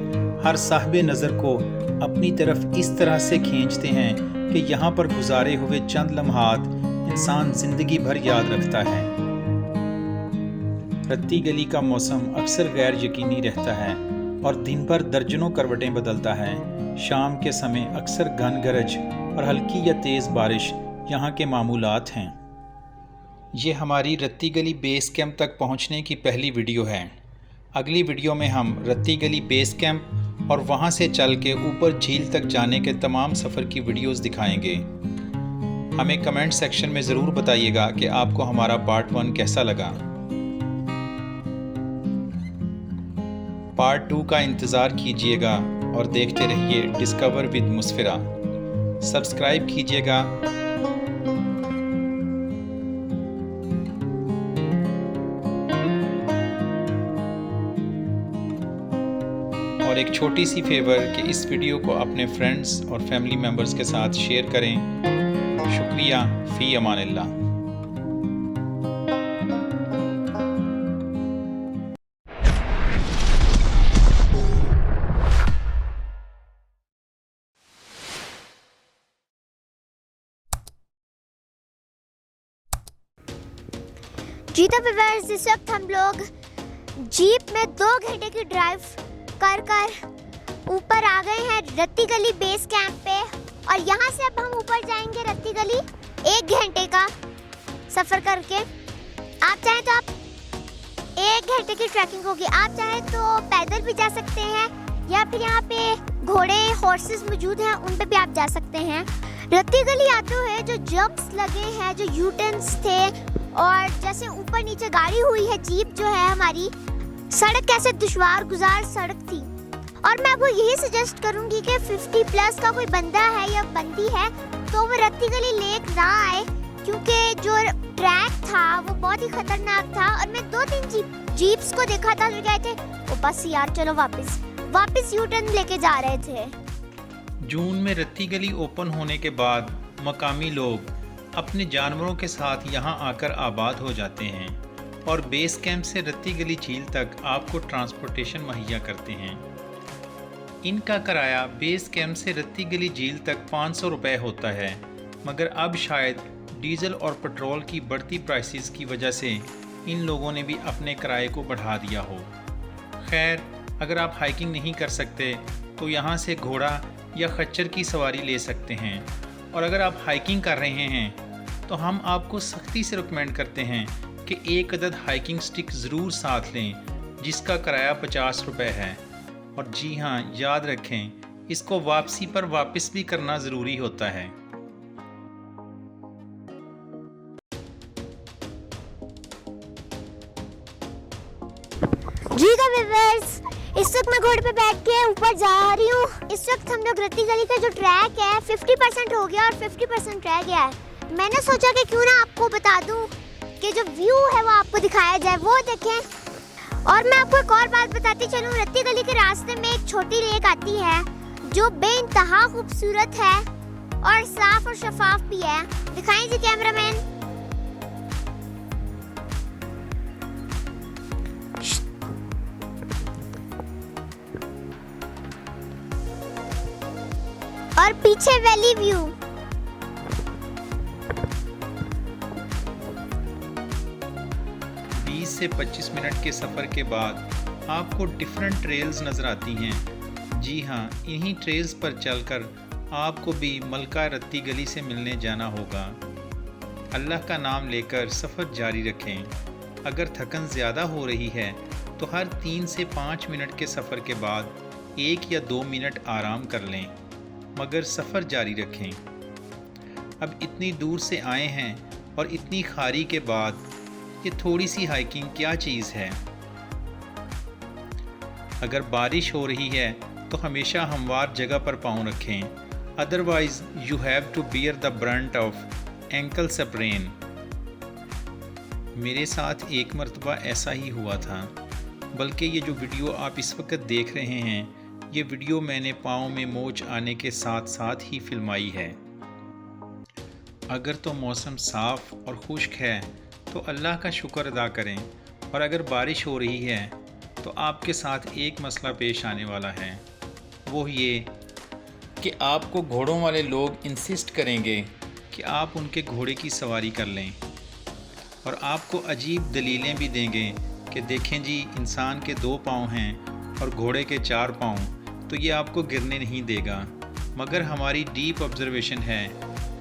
हर साहिबे नज़र को अपनी तरफ इस तरह से खींचते हैं कि यहाँ पर गुजारे हुए चंद लम्हात इंसान ज़िंदगी भर याद रखता है। रत्ती गली का मौसम अक्सर गैर यकीनी रहता है और दिन भर दर्जनों करवटें बदलता है। शाम के समय अक्सर घन गरज और हल्की या तेज़ बारिश यहाँ के मामूलात हैं। ये हमारी रत्ती गली बेस कैंप तक पहुँचने की पहली वीडियो है। अगली वीडियो में हम रत्ती गली बेस कैंप और वहाँ से चल के ऊपर झील तक जाने के तमाम सफ़र की वीडियोस दिखाएंगे। हमें कमेंट सेक्शन में ज़रूर बताइएगा कि आपको हमारा पार्ट 1 कैसा लगा। पार्ट 2 का इंतज़ार कीजिएगा और देखते रहिए डिस्कवर विद मुस्फिरा। सब्सक्राइब कीजिएगा। और एक छोटी सी फेवर कि इस वीडियो को अपने फ्रेंड्स और फैमिली मेम्बर्स के साथ शेयर करें। शुक्रिया। फ़ी अमानिल्लाह। जी तो व्यूअर्स, इस वक्त हम लोग जीप में 2 घंटे की ड्राइव कर ऊपर आ गए हैं रत्ती गली बेस कैंप पे। और यहाँ से अब हम ऊपर जाएंगे रत्ती गली 1 घंटे का सफ़र करके। आप चाहें तो आप 1 घंटे की ट्रैकिंग होगी, आप चाहें तो पैदल भी जा सकते हैं या फिर यहाँ पे घोड़े हॉर्सेस मौजूद हैं, उन पे भी आप जा सकते हैं। रत्ती गली आते हुए जो जंप्स लगे हैं, जो यू टर्न्स थे और जैसे ऊपर नीचे गाड़ी हुई है जीप जो है हमारी, सड़क कैसे दुश्वार गुजार सड़क थी। और मैं आपको यही सजेस्ट करूंगी कि 50 प्लस का कोई बंदा है या बंदी है तो वो रत्ती गली लेक ना आए, क्योंकि जो ट्रैक था वो बहुत ही खतरनाक था। और मैं 2-3 जीप्स को देखा था जो कहते वो बस यार चलो वापस यू टर्न लेके जा रहे थे। जून में रत्ती गली ओपन होने के बाद मकामी लोग अपने जानवरों के साथ यहाँ आकर आबाद हो जाते हैं और बेस कैंप से रत्ती गली झील तक आपको ट्रांसपोर्टेशन मुहैया करते हैं। इनका किराया बेस कैंप से रत्ती गली झील तक 500 रुपये होता है, मगर अब शायद डीजल और पेट्रोल की बढ़ती प्राइसेस की वजह से इन लोगों ने भी अपने किराए को बढ़ा दिया हो। खैर, अगर आप हाइकिंग नहीं कर सकते तो यहाँ से घोड़ा या खच्चर की सवारी ले सकते हैं। और अगर आप हाइकिंग कर रहे हैं तो हम आपको सख्ती से रिकमेंड करते हैं कि 1 अदद हाइकिंग स्टिक ज़रूर साथ लें, जिसका किराया 50 रुपये है। और जी हाँ, याद रखें, इसको वापसी पर वापस भी करना ज़रूरी होता है। जी तो व्यूअर्स, इस वक्त मैं घोड़े पे बैठ के ऊपर जा रही हूँ। इस वक्त हम लोग रत्ती गली का जो ट्रैक है 50% हो गया और 50% रह गया है। मैंने सोचा कि क्यों ना आपको बता दूं कि जो व्यू है वो आपको दिखाया जाए, वो देखें। और मैं आपको एक और बात बताती चलूँ, रत्ती गली के रास्ते में एक छोटी लेक आती है जो बेइंतहा खूबसूरत है और साफ और शफाफ भी है। दिखाएं जी कैमरामैन। और पीछे वैली व्यू। से 25 मिनट के सफ़र के बाद आपको डिफरेंट ट्रेल्स नज़र आती हैं। जी हाँ, इन्हीं ट्रेल्स पर चलकर आपको भी मलका रत्ती गली से मिलने जाना होगा। अल्लाह का नाम लेकर सफ़र जारी रखें। अगर थकन ज़्यादा हो रही है तो हर 3 से 5 मिनट के सफ़र के बाद 1 या 2 मिनट आराम कर लें, मगर सफ़र जारी रखें। अब इतनी दूर से आए हैं और इतनी खारी के बाद ये थोड़ी सी हाइकिंग क्या चीज़ है। अगर बारिश हो रही है तो हमेशा हमवार जगह पर पाँव रखें, otherwise you have to bear the brunt of ankle sprain. मेरे साथ एक मरतबा ऐसा ही हुआ था, बल्कि ये जो वीडियो आप इस वक्त देख रहे हैं, ये वीडियो मैंने पाँव में मोच आने के साथ साथ ही फिल्माई है। अगर तो मौसम साफ़ और खुश्क है तो अल्लाह का शुक्र अदा करें, और अगर बारिश हो रही है तो आपके साथ एक मसला पेश आने वाला है। वो ये कि आपको घोड़ों वाले लोग इंसिस्ट करेंगे कि आप उनके घोड़े की सवारी कर लें, और आपको अजीब दलीलें भी देंगे कि देखें जी, इंसान के 2 पाँव हैं और घोड़े के 4 पाँव, तो ये आपको गिरने नहीं देगा। मगर हमारी डीप ऑब्जर्वेशन है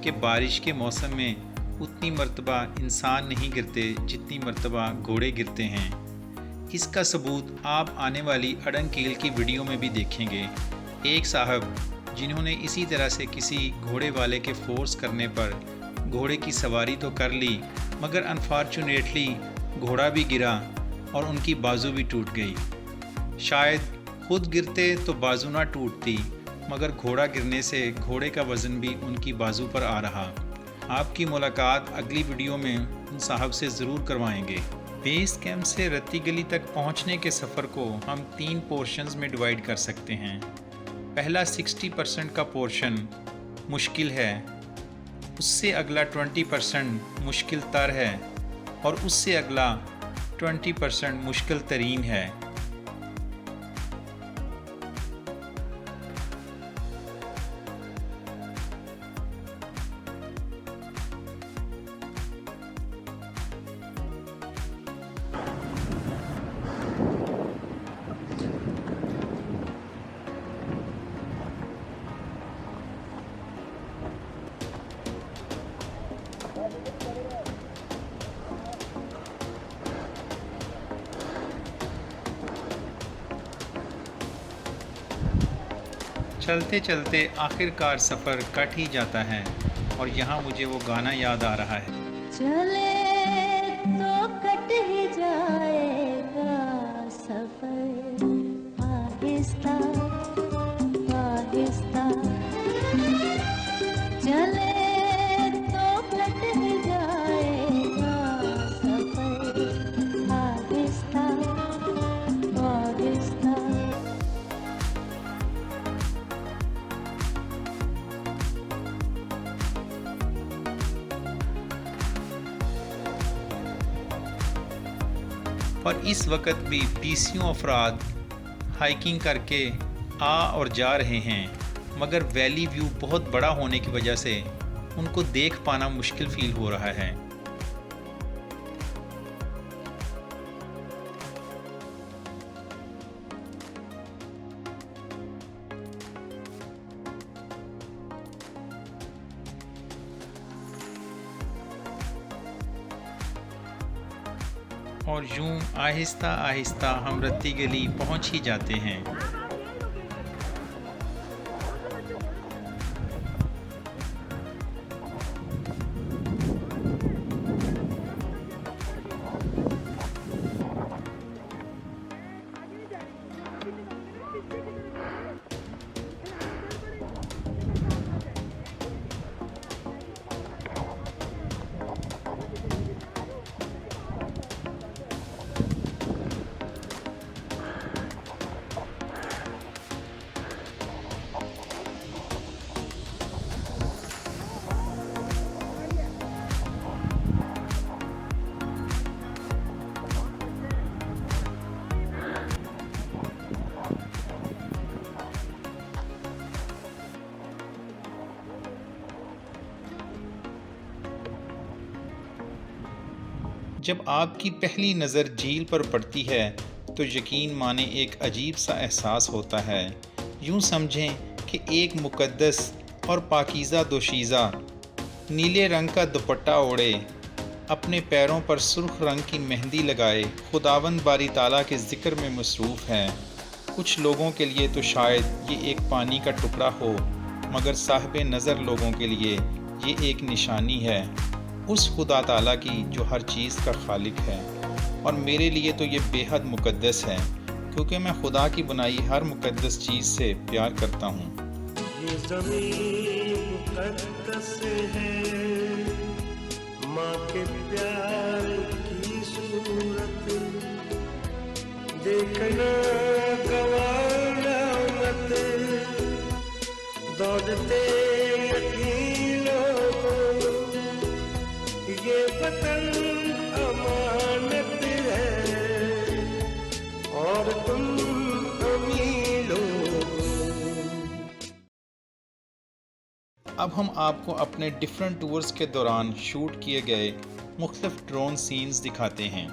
कि बारिश के मौसम में उतनी मर्तबा इंसान नहीं गिरते जितनी मर्तबा घोड़े गिरते हैं। इसका सबूत आप आने वाली अड़ंग कील की वीडियो में भी देखेंगे। एक साहब जिन्होंने इसी तरह से किसी घोड़े वाले के फोर्स करने पर घोड़े की सवारी तो कर ली, मगर अनफॉर्चुनेटली घोड़ा भी गिरा और उनकी बाजू भी टूट गई। शायद खुद गिरते तो बाजू ना टूटती, मगर घोड़ा गिरने से घोड़े का वज़न भी उनकी बाजू पर आ रहा। आपकी मुलाकात अगली वीडियो में उन साहब से ज़रूर करवाएंगे। बेस कैंप से रत्ती गली तक पहुंचने के सफ़र को हम 3 पोर्शंस में डिवाइड कर सकते हैं। पहला 60% का पोर्शन मुश्किल है, उससे अगला 20% मुश्किल तर है और उससे अगला 20% मुश्किल तरीन है। चलते चलते आखिरकार सफ़र कट ही जाता है और यहाँ मुझे वो गाना याद आ रहा है। चले तो कट ही जाएगा सफ़र, आहिस्ता आहिस्ता चले तो कट ही जाएगा सफ़र, आहिस्ता आहिस्ता। और इस वक्त भी बीसियों अफराद हाइकिंग करके आ और जा रहे हैं, मगर वैली व्यू बहुत बड़ा होने की वजह से उनको देख पाना मुश्किल फील हो रहा है। और यूं आहिस्ता आहिस्ता हम रत्ती गली पहुंच ही जाते हैं। जब आपकी पहली नज़र झील पर पड़ती है तो यकीन माने एक अजीब सा एहसास होता है। यूं समझें कि एक मुक़द्दस और पाकीज़ा दोशीज़ा नीले रंग का दुपट्टा ओढ़े, अपने पैरों पर सुर्ख रंग की मेहंदी लगाए खुदावंद बारी ताला के ज़िक्र में मसरूफ़ है। कुछ लोगों के लिए तो शायद ये एक पानी का टुकड़ा हो, मगर साहिब नज़र लोगों के लिए ये एक निशानी है उस खुदा ताला की जो हर चीज़ का खालिक है। और मेरे लिए तो ये बेहद मुक़द्दस है, क्योंकि मैं खुदा की बनाई हर मुक़द्दस चीज़ से प्यार करता हूँ। ये ज़मीन मुक़द्दस है, माँ के प्यार की सूरत देखना गवारा मत, दौड़ते यकीनों को ये वतन अमानत है और तुम अमीलों। अब हम आपको अपने डिफरेंट टूर्स के दौरान शूट किए गए मुख्तलिफ ड्रोन सीन्स दिखाते हैं।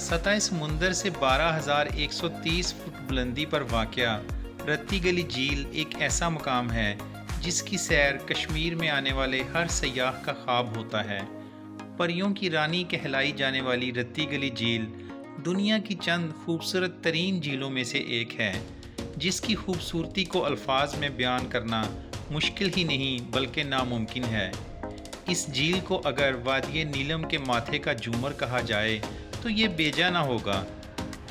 सतह समुंदर से 12,130 फुट बुलंदी पर वाक़या रत्ती गली झील एक ऐसा मकाम है जिसकी सैर कश्मीर में आने वाले हर सयाह का ख्वाब होता है। परियों की रानी कहलाई जाने वाली रत्ती गली झील दुनिया की चंद खूबसूरत तरीन झीलों में से एक है, जिसकी खूबसूरती को अल्फाज में बयान करना मुश्किल ही नहीं बल्कि नामुमकिन है। इस झील को अगर वादिये नीलम के माथे का झूमर कहा जाए तो ये बेजा ना होगा।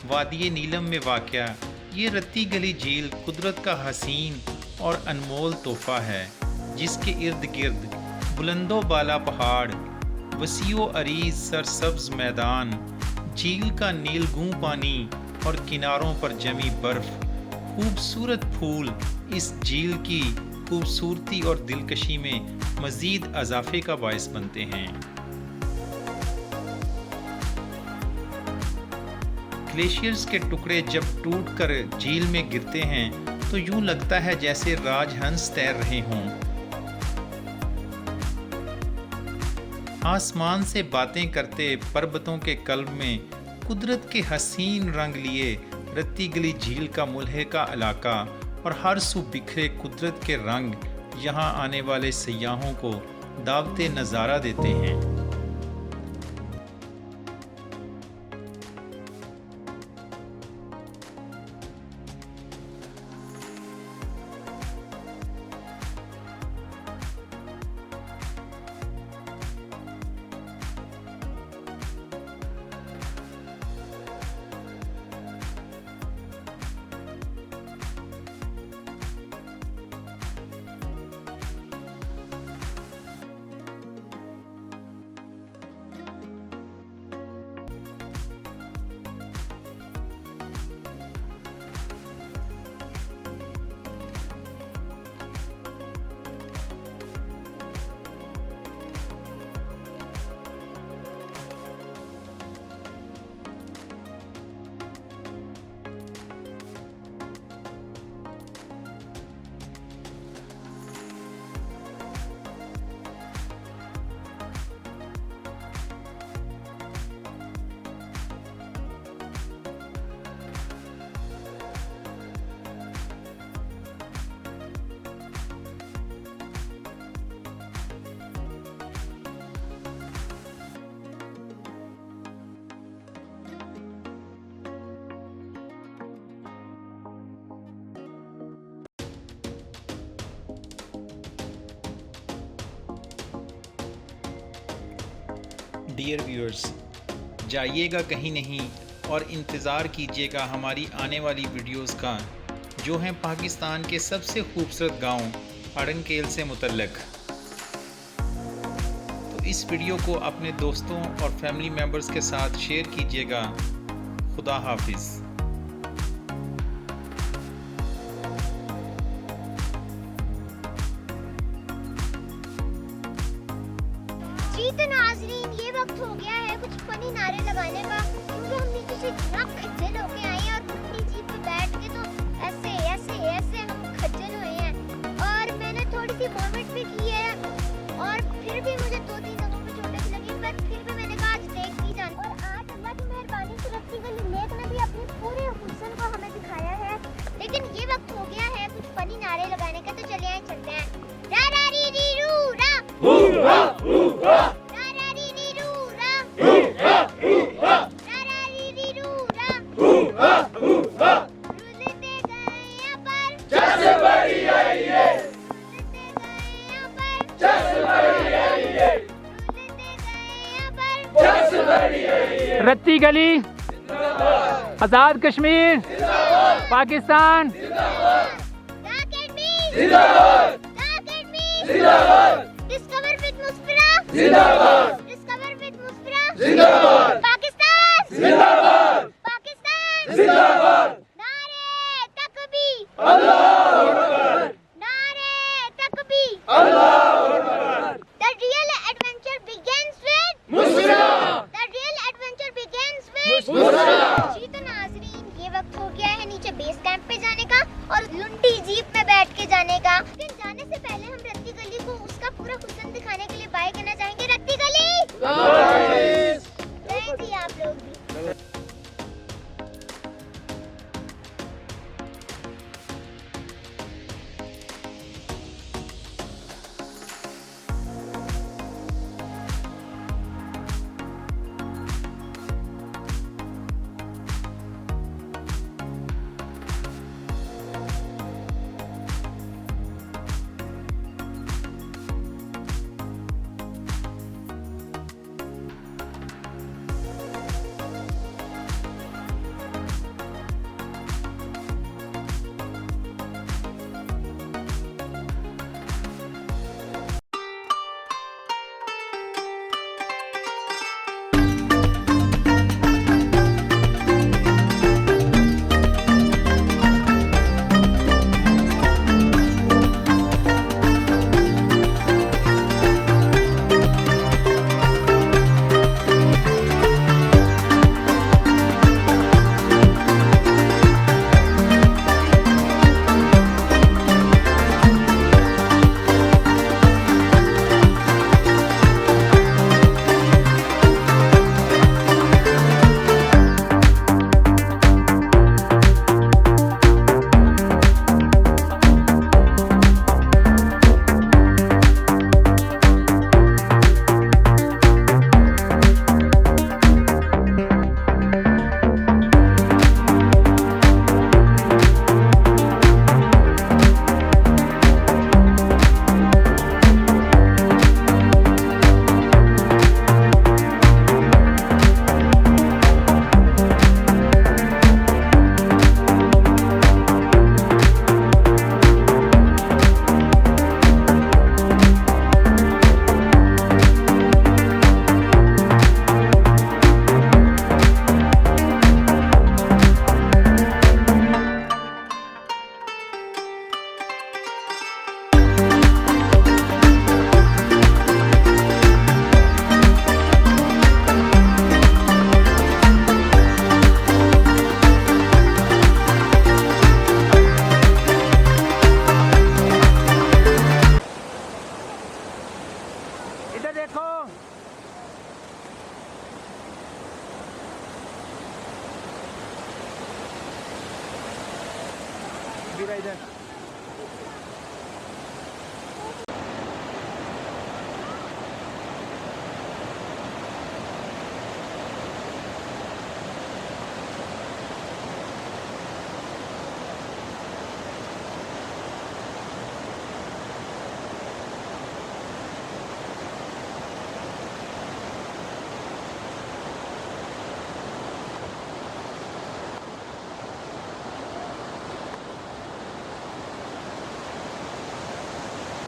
वादिये नीलम में वाक़या ये रत्ती गली झील कुदरत का हसीन और अनमोल तोहफ़ा है, जिसके इर्द गिर्द बुलंदो बाला पहाड़, वसीओ अरीज सरसब्ज मैदान, झील का नीलगूं पानी और किनारों पर जमी बर्फ, खूबसूरत फूल इस झील की खूबसूरती और दिलकशी में मज़ीद अजाफे का बायस बनते हैं। ग्लेशियर्स के टुकड़े जब टूटकर झील में गिरते हैं तो यूं लगता है जैसे राजहंस तैर रहे हों। आसमान से बातें करते पर्वतों के कल्ब में कुदरत के हसीन रंग लिए रत्ती गली झील का मुल्हिका इलाका और हर सू बिखरे कुदरत के रंग यहाँ आने वाले सयाहों को दावते नज़ारा देते हैं। डियर व्यूअर्स, जाइएगा कहीं नहीं और इंतज़ार कीजिएगा हमारी आने वाली वीडियोस का, जो हैं पाकिस्तान के सबसे खूबसूरत गांव अड़नकेल से मुतल्लिक। तो इस वीडियो को अपने दोस्तों और फैमिली मेम्बर्स के साथ शेयर कीजिएगा। खुदा हाफिज़। जी तो नाज़रीन, ये वक्त हो गया है कुछ फनी नारे लगाने का, क्योंकि हम नीचे से इतना खज्जल होके आए हैं और अपनी जीप पे बैठ के तो ऐसे ऐसे ऐसे हम खज्जल हुए हैं। और मैंने थोड़ी सी वॉमिट भी की है और फिर भी मुझे 2-3 जगहों पे चोटें भी लगी, पर फिर भी मैंने कहा आज देख ही जान। और आज अल्लाह की मेहरबानी से रत्ती गली लेक ने भी अपने पूरे हुस्न को हमें दिखाया है। लेकिन ये वक्त हो गया है कुछ फनी नारे लगाने का, तो चले आए चलते हैं। रा रा री री रू रा, हुर्रा हुर्रा, रा रा री री रू रा, हुर्रा हुर्रा, रा रा री री रू रा, हुर्रा हुर्रा। रुलते गए यहाँ पर जैसे बड़ी आई है, रुलते गए यहाँ पर जैसे बड़ी आई है, रुलते गए यहाँ पर जैसे बड़ी आई है। रत्ती गली आजाद कश्मीर पाकिस्तान डिस्कवर विद मुस्फिरा जिंदाबाद, डिस्कवर विद मुस्फिरा जिंदाबाद, पाकिस्तान जिंदाबाद, पाकिस्तान जिंदाबाद। नारे तकबीर, अल्लाहू अकबर, नारे तकबीर, Allahu Akbar. The real adventure begins with Musfira, the real adventure begins with Musfira. जी तो नाज़रीन, ये वक्त हो गया है नीचे बेस कैंप पे जाने का और लुंडी जीप में बैठ के जाने का। लेकिन जाने से पहले हम रत्ती गली को उसका पूरा हुस्न दिखाने के लिए बाय कहना चाहेंगे। रत्ती गली, जय जी आप लोग भी।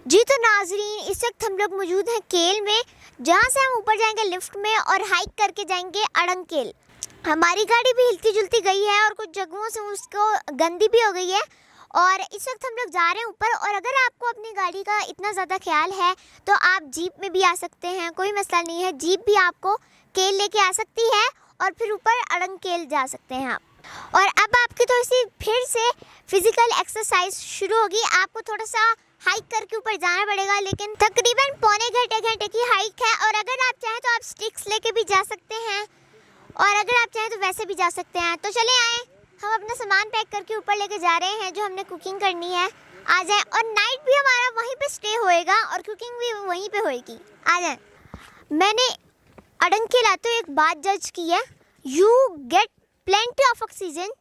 जी तो नाजरीन, इस वक्त हम लोग मौजूद हैं केल में, जहाँ से हम ऊपर जाएंगे लिफ्ट में और हाइक करके जाएंगे अड़ंगकेल। हमारी गाड़ी भी हिलती जुलती गई है और कुछ जगहों से उसको गंदी भी हो गई है और इस वक्त हम लोग जा रहे हैं ऊपर। और अगर आपको अपनी गाड़ी का इतना ज़्यादा ख्याल है तो आप जीप में भी आ सकते हैं, कोई मसला नहीं है। जीप भी आपको केल लेके आ सकती है और फिर ऊपर अड़ंगकेल जा सकते हैं आप। और अब आपकी थोड़ी सी फिर से फिज़िकल एक्सरसाइज शुरू होगी। आपको थोड़ा सा हाइक करके ऊपर जाना पड़ेगा, लेकिन तकरीबन पौने घंटे की हाइक है। और अगर आप चाहें तो आप स्टिक्स लेके भी जा सकते हैं और अगर आप चाहें तो वैसे भी जा सकते हैं। तो चले आए, हम अपना सामान पैक करके ऊपर लेके जा रहे हैं, जो हमने कुकिंग करनी है। आ जाएं, और नाइट भी हमारा वहीं पे स्टे होएगा और कुकिंग भी वहीं पे होएगी। आ जाएं। मैंने अड़ंगकेल आते हुए एक बात जज की है, you get plenty of oxygen,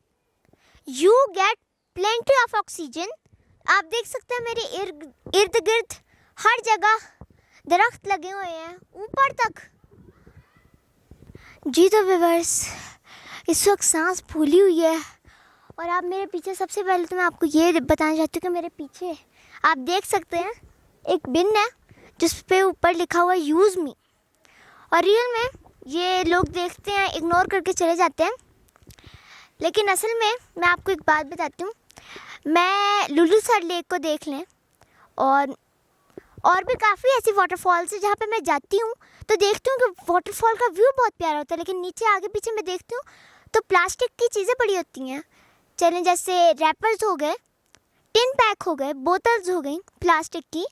you get plenty of oxygen. आप देख सकते हैं मेरे इर्द गिर्द हर जगह दरख्त लगे हुए हैं ऊपर तक। जी तो व्यूअर्स, इस वक्त सांस फूली हुई है और आप मेरे पीछे, सबसे पहले तो मैं आपको ये बताना चाहती हूँ कि मेरे पीछे आप देख सकते हैं एक बिन है जिस पे ऊपर लिखा हुआ है यूज़ मी। और रियल में ये लोग देखते हैं, इग्नोर करके चले जाते हैं, लेकिन असल में मैं आपको एक बात बताती हूँ। मैं लुलूसर लेक को देख लें और भी काफ़ी ऐसी वाटरफॉल्स है जहाँ पे मैं जाती हूँ तो देखती हूँ कि वाटरफॉल का व्यू बहुत प्यारा होता है, लेकिन नीचे आगे पीछे मैं देखती हूँ तो प्लास्टिक की चीज़ें पड़ी होती हैं। चलें, जैसे रैपर्स हो गए, टिन पैक हो गए, बोतल्स हो गई प्लास्टिक की,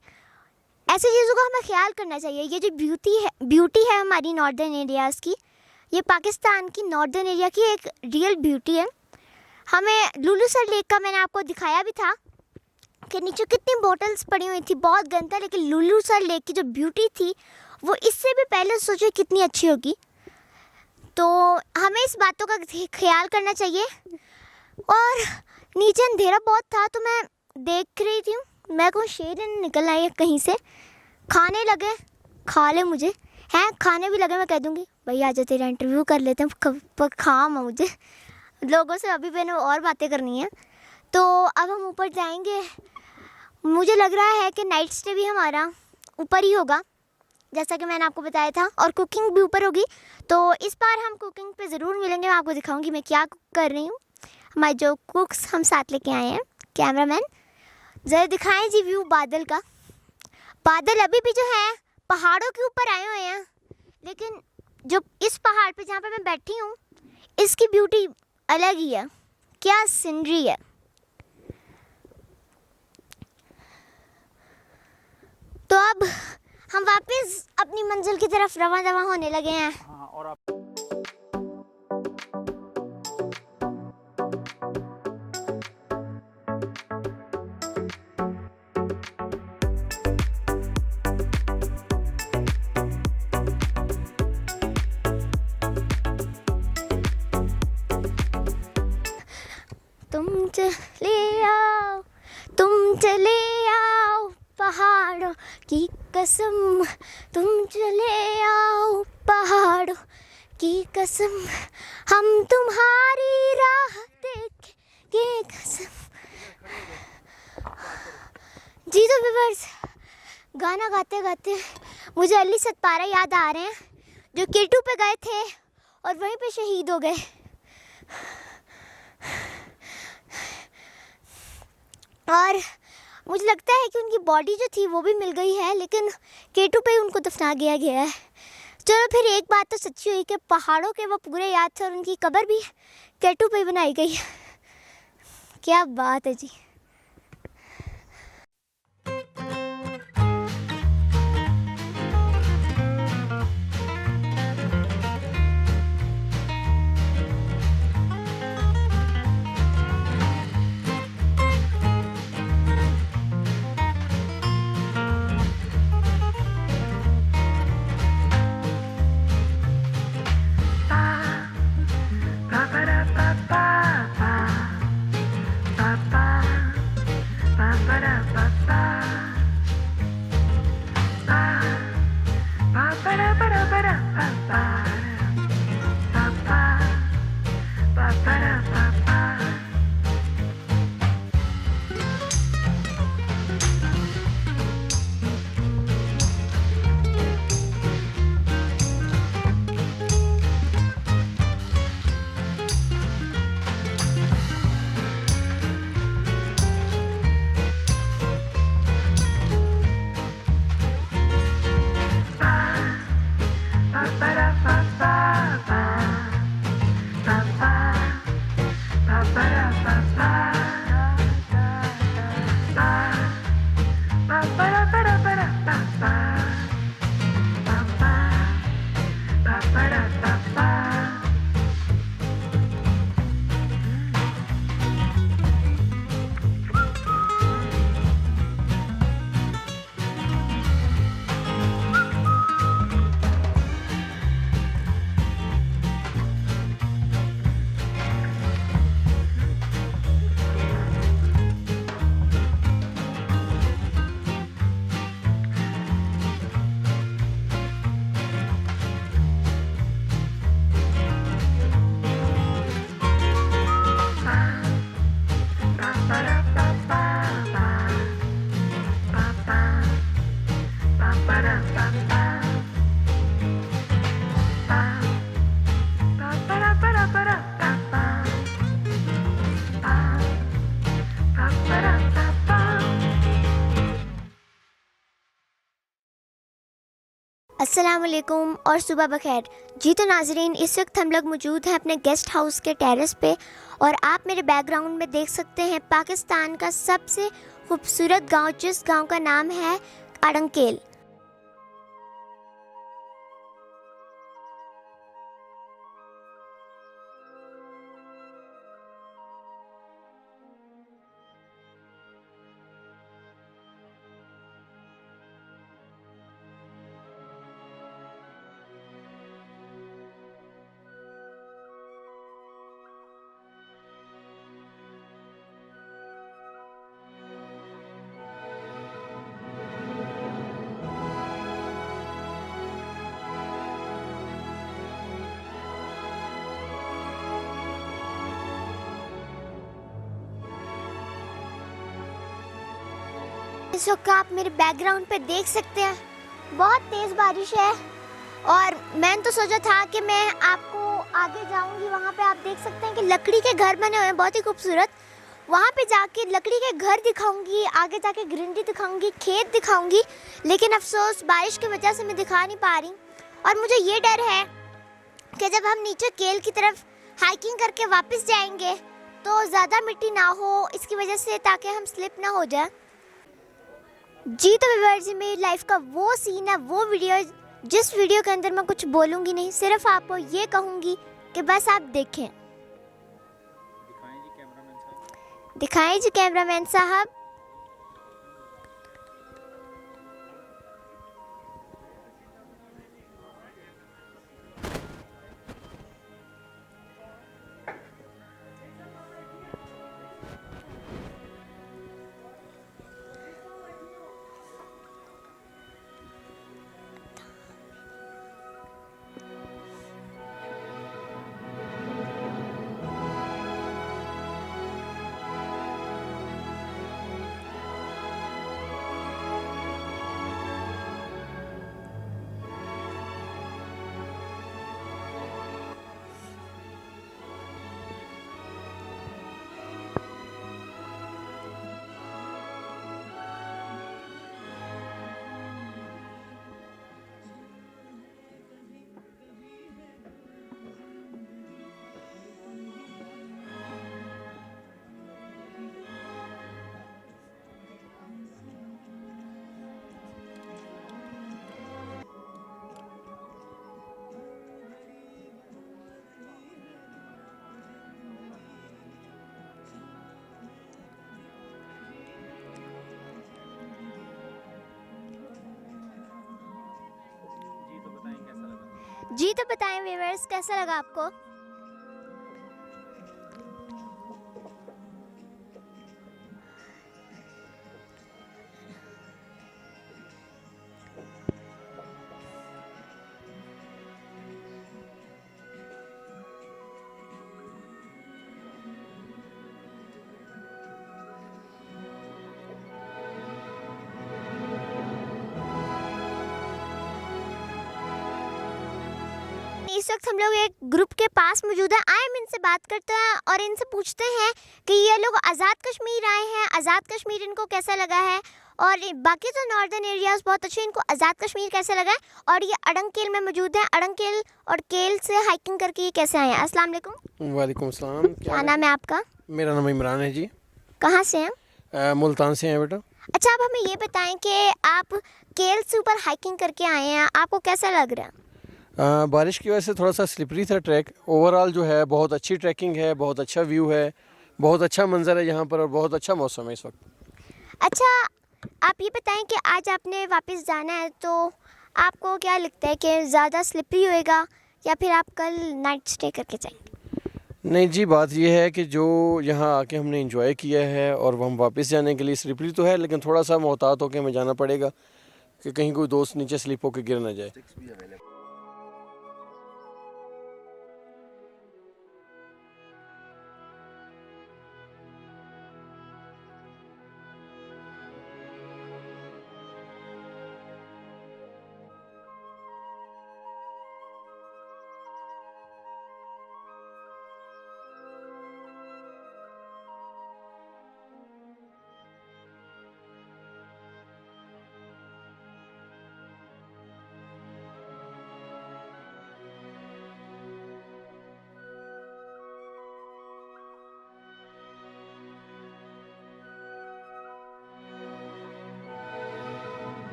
ऐसी चीज़ों का हमें ख्याल करना चाहिए। ये जो ब्यूटी है हमारी नॉर्दर्न एरियाज़ की, ये पाकिस्तान की नॉर्दर्न एरिया की एक रियल ब्यूटी है। हमें लुलूसर लेक का मैंने आपको दिखाया भी था कि नीचे कितनी बोतल्स पड़ी हुई थी, बहुत गंदा, लेकिन लुलूसर लेक की जो ब्यूटी थी वो इससे भी पहले सोचो कितनी अच्छी होगी। तो हमें इस बातों का ख्याल करना चाहिए। और नीचे अंधेरा बहुत था तो मैं देख रही थी, मैं कोई शेर निकल आई कहीं से, खाने लगे, खा ले मुझे, हैं खाने भी लगे। मैं कह दूँगी भाई आजा तेरा इंटरव्यू कर लेते हैं, खा मुझे, लोगों से अभी मैंने और बातें करनी है। तो अब हम ऊपर जाएंगे। मुझे लग रहा है कि नाइट स्टे भी हमारा ऊपर ही होगा, जैसा कि मैंने आपको बताया था, और कुकिंग भी ऊपर होगी। तो इस बार हम कुकिंग पे ज़रूर मिलेंगे, मैं आपको दिखाऊंगी मैं क्या कुक कर रही हूँ। हमारे जो कुक्स हम साथ लेके आए हैं, कैमरामैन ज़रा दिखाएं जी व्यू बादल का। बादल अभी भी जो है पहाड़ों के ऊपर आए हुए हैं, लेकिन जो इस पहाड़ पे जहाँ पे मैं बैठी हूँ इसकी ब्यूटी अलग ही है, क्या सीनरी है। तो अब हम वापस अपनी मंजिल की तरफ रवाना होने लगे हैं। तुम चले आओ पहाड़ों की कसम, तुम चले आओ पहाड़ों की कसम, हम तुम्हारी राह देखेंगे कसम। जी तो व्यूअर्स, गाना गाते गाते मुझे अली सतपारा याद आ रहे हैं, जो केटू पे गए थे और वहीं पे शहीद हो गए। और मुझे लगता है कि उनकी बॉडी जो थी वो भी मिल गई है, लेकिन केटू पे ही उनको दफना गया है। चलो फिर एक बात तो सच्ची हुई कि पहाड़ों के वो पूरे याद थे और उनकी कब्र भी केटू पे ही बनाई गई। क्या बात है जी। Ba ba da ba ba ba ba ba. अस्सलाम वालेकुम और सुबह बखैर। जी तो नाजरीन, इस वक्त हम लोग मौजूद हैं अपने गेस्ट हाउस के टेरेस पे और आप मेरे बैकग्राउंड में देख सकते हैं पाकिस्तान का सबसे खूबसूरत गांव, जिस गांव का नाम है अड़ंकेल। इस वक्त आप मेरे बैकग्राउंड पे देख सकते हैं बहुत तेज़ बारिश है और मैंने तो सोचा था कि मैं आपको आगे जाऊंगी, वहाँ पे आप देख सकते हैं कि लकड़ी के घर बने हुए हैं बहुत ही खूबसूरत। वहाँ पे जाके लकड़ी के घर दिखाऊंगी, आगे जाके ग्रीनरी दिखाऊंगी, खेत दिखाऊंगी, लेकिन अफसोस बारिश की वजह से मैं दिखा नहीं पा रही। और मुझे ये डर है कि जब हम नीचे केल की तरफ हाइकिंग करके वापस जाएंगे तो ज़्यादा मिट्टी ना हो, इसकी वजह से ताकि हम स्लिप ना हो जाए। जी तो व्यूअर्स, मेरी लाइफ का वो सीन है, वो वीडियो जिस वीडियो के अंदर मैं कुछ बोलूँगी नहीं, सिर्फ आपको ये कहूँगी कि बस आप देखें। दिखाएं जी कैमरामैन साहब। जी तो बताएं व्यूअर्स, कैसा लगा आपको? इस वक्त हम लोग एक ग्रुप के पास मौजूद हैं। आए हम इनसे बात करते हैं और इनसे पूछते हैं कि ये लोग आज़ाद कश्मीर आए हैं, आज़ाद कश्मीर इनको कैसा लगा है, और बाकी तो नॉर्दर्न एरियाज़ बहुत अच्छे, इनको आज़ाद कश्मीर कैसा लगा है। और ये अड़ंकेल में मौजूद हैं, अड़ंकेल और केल से हाइकिंग करके ये कैसे आए हैं। अस्सलाम वालेकुम। वालेकुम सलाम। क्या नाम है आपका? मेरा नाम इमरान है जी। कहाँ से हैं? मुल्तान से हैं बेटा। अच्छा, आप हमें ये बताएं कि आप केल से ऊपर हाइकिंग करके आए हैं, आपको कैसा लग रहा है? बारिश की वजह से थोड़ा सा स्लिपरी था ट्रैक। ओवरऑल जो है बहुत अच्छी ट्रैकिंग है, बहुत अच्छा व्यू है, बहुत अच्छा मंजर है यहाँ पर और बहुत अच्छा मौसम है इस वक्त। अच्छा, आप ये बताएं कि आज आपने वापस जाना है तो आपको क्या लगता है कि ज़्यादा स्लिपरी होएगा या फिर आप कल नाइट स्टे करके जाएंगे? नहीं जी, बात यह है कि जो यहाँ आके हमने इंजॉय किया है और हम वापस जाने के लिए स्लिपरी तो है, लेकिन थोड़ा सा मोहतात होकर हमें जाना पड़ेगा कि कहीं कोई दोस्त नीचे स्लिप होकर गिर ना जाए।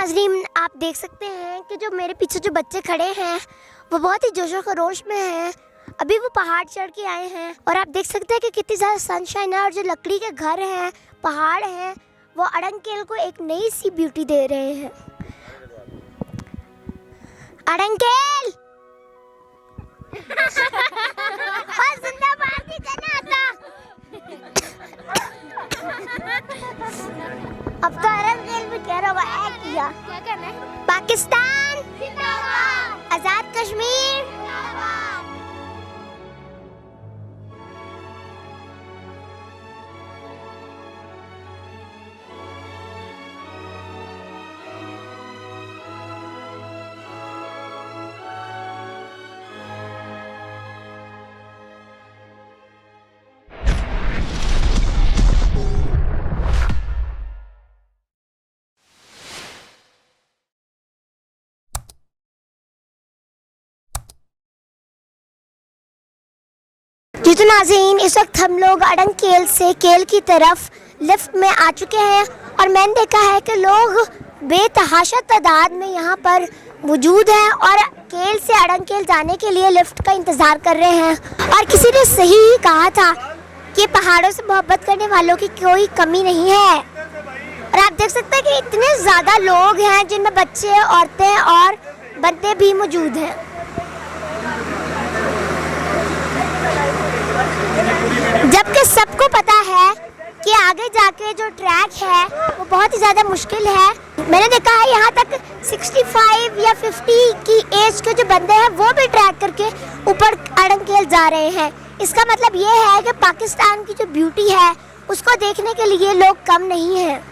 नाज़रीन, आप देख सकते हैं कि जो मेरे पीछे जो बच्चे खड़े हैं वो बहुत ही जोशो खरोश में हैं। अभी वो पहाड़ चढ़ के आए हैं और आप देख सकते हैं कि कितनी ज़्यादा सनशाइन है और जो लकड़ी के घर हैं, पहाड़ हैं, वो अड़ंकेल को एक नई सी ब्यूटी दे रहे हैं। अड़ंकेल जिंदाबाद नहीं करना आता। अब तो अड़ंकेल भी कह रहा होगा किया क्या करना है। पाकिस्तान जिंदाबाद, आजाद कश्मीर जिंदाबाद। जी तो नाज़रीन, इस वक्त हम लोग अड़ंकेल से केल की तरफ लिफ्ट में आ चुके हैं और मैंने देखा है कि लोग बेतहाशा तादाद में यहाँ पर मौजूद हैं और केल से अड़ंकेल जाने के लिए लिफ्ट का इंतज़ार कर रहे हैं। और किसी ने सही ही कहा था कि पहाड़ों से मोहब्बत करने वालों की कोई कमी नहीं है। और आप देख सकते हैं कि इतने ज़्यादा लोग हैं जिनमें बच्चे, औरतें और बंदे भी मौजूद हैं। जबकि सबको पता है कि आगे जाके जो ट्रैक है वो बहुत ही ज़्यादा मुश्किल है। मैंने देखा है यहाँ तक 65 या 50 की एज के जो बंदे हैं वो भी ट्रैक करके ऊपर अड़ंकेल जा रहे हैं। इसका मतलब ये है कि पाकिस्तान की जो ब्यूटी है उसको देखने के लिए लोग कम नहीं हैं।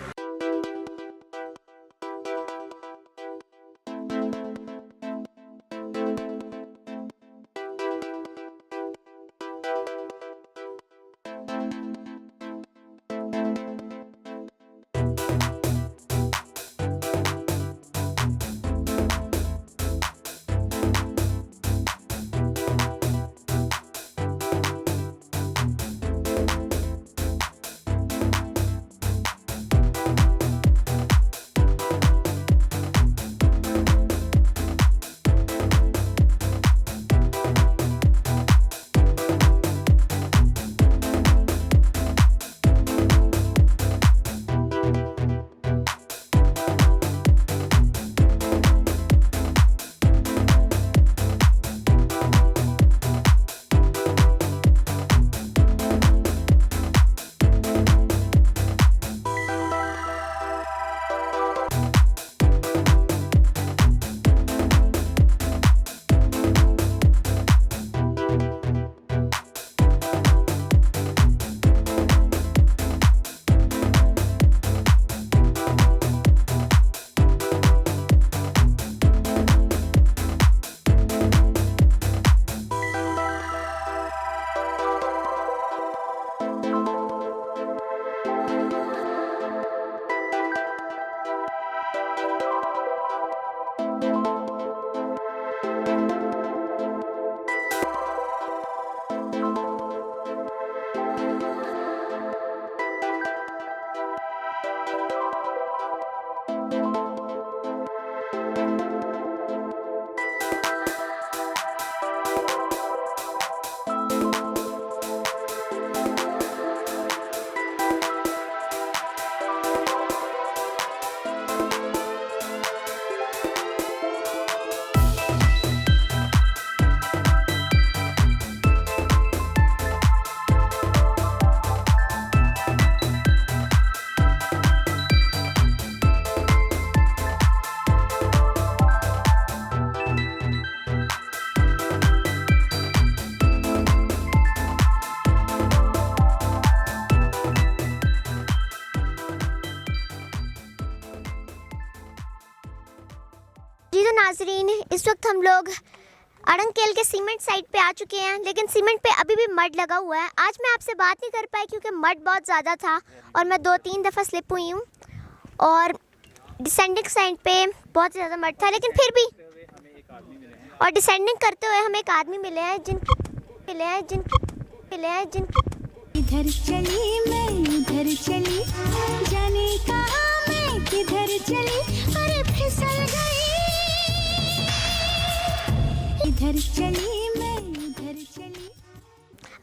जी तो नाजरीन, इस वक्त हम लोग अड़ंकेल के सीमेंट साइट पे आ चुके हैं, लेकिन सीमेंट पे अभी भी मड लगा हुआ है। आज मैं आपसे बात नहीं कर पाई क्योंकि मड बहुत ज़्यादा था और मैं 2-3 दफ़ा स्लिप हुई हूँ और डिसेंडिंग साइड पे बहुत ज़्यादा मड था, लेकिन फिर भी और डिसेंडिंग करते हुए हमें एक आदमी मिले हैं जिन इधर चली मैं उधर चली, जाने कहाँ मैं किधर चली, अरे फिसल गई, इधर चली मैं उधर चली।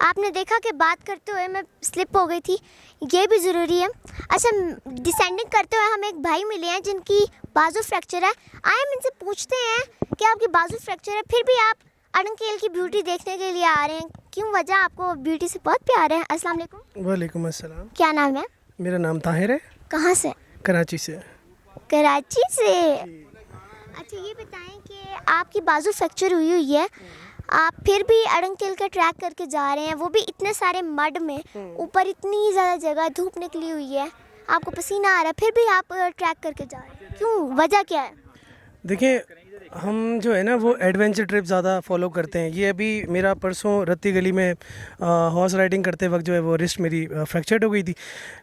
आपने देखा कि बात करते हुए मैं स्लिप हो गई थी, ये भी ज़रूरी है। अच्छा, डिसेंडिंग करते हुए हम एक भाई मिले हैं जिनकी बाजू फ्रैक्चर है। आए हम इनसे पूछते हैं कि आपकी बाजू फ्रैक्चर है, फिर भी आप अड़ंकेल की ब्यूटी देखने के लिए आ रहे हैं, क्यों वजह? आपको ब्यूटी से बहुत प्यार है। अस्सलाम वालेकुम। वालेकुम अस्सलाम। क्या नाम है? मेरा नाम ताहिर है। कहाँ से? कराची से। कराची से। अच्छा, ये बताएं कि आपकी बाजू फ्रैक्चर हुई है, आप फिर भी अड़ंकेल का ट्रैक करके जा रहे हैं, वो भी इतने सारे मड में, ऊपर इतनी ज़्यादा जगह, धूप निकली हुई है, आपको पसीना आ रहा है, फिर भी आप ट्रैक करके जा रहे हैं, क्यों? वजह क्या है? देखिए, हम जो है ना वो एडवेंचर ट्रिप ज़्यादा फॉलो करते हैं। ये अभी मेरा परसों रत्ती गली में हॉर्स राइडिंग करते वक्त जो है वो रिस्ट मेरी फ्रैक्चर्ड हो गई थी,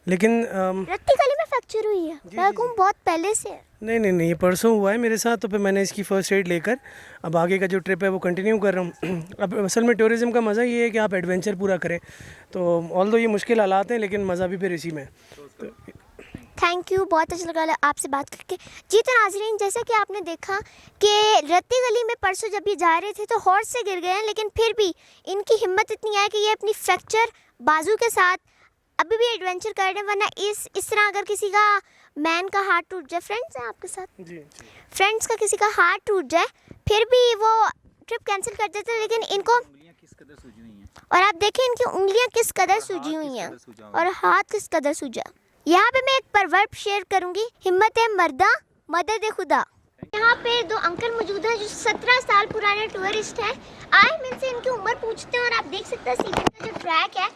लेकिन रत्ती गली में फ्रैक्चर हुई है? मैं कहूँ बहुत पहले से है। नहीं, ये परसों हुआ है मेरे साथ, तो फिर मैंने इसकी फ़र्स्ट एड लेकर अब आगे का जो ट्रिप है वो कंटिन्यू कर रहा हूँ। अब असल में टूरिज़्म का मज़ा ये है कि आप एडवेंचर पूरा करें, तो ऑल्दो ये मुश्किल हालात हैं, लेकिन मज़ा भी फिर इसी में है। थैंक यू, बहुत अच्छा लगा आपसे बात करके। जी तो नाज़रीन, जैसा कि आपने देखा कि रत्ती गली में परसों जब ये जा रहे थे तो हॉर्स से गिर गए हैं, लेकिन फिर भी इनकी हिम्मत इतनी है कि ये अपनी फ्रैक्चर बाजू के साथ अभी भी एडवेंचर कर रहे हैं। वरना इस तरह अगर किसी का मैन का हाथ टूट जाए, फ्रेंड्स हैं आपके साथ, फ्रेंड्स का किसी का हाथ टूट जाए, फिर भी वो ट्रिप कैंसिल कर देते हैं। लेकिन इनको, और आप देखें इनकी उंगलियां किस कदर सूजी हुई हैं और हाथ किस कदर सूजा। यहाँ पे मैं एक परवर्ब शेयर करूंगी, हिम्मत है मर्दा, मदद है खुदा। यहाँ पे दो अंकल मौजूद हैं जो 17 साल पुराने टूरिस्ट हैं। आए हम इनसे इनकी उम्र पूछते हैं। और आप देख सकते हैं सीमेंट का जो ट्रैक है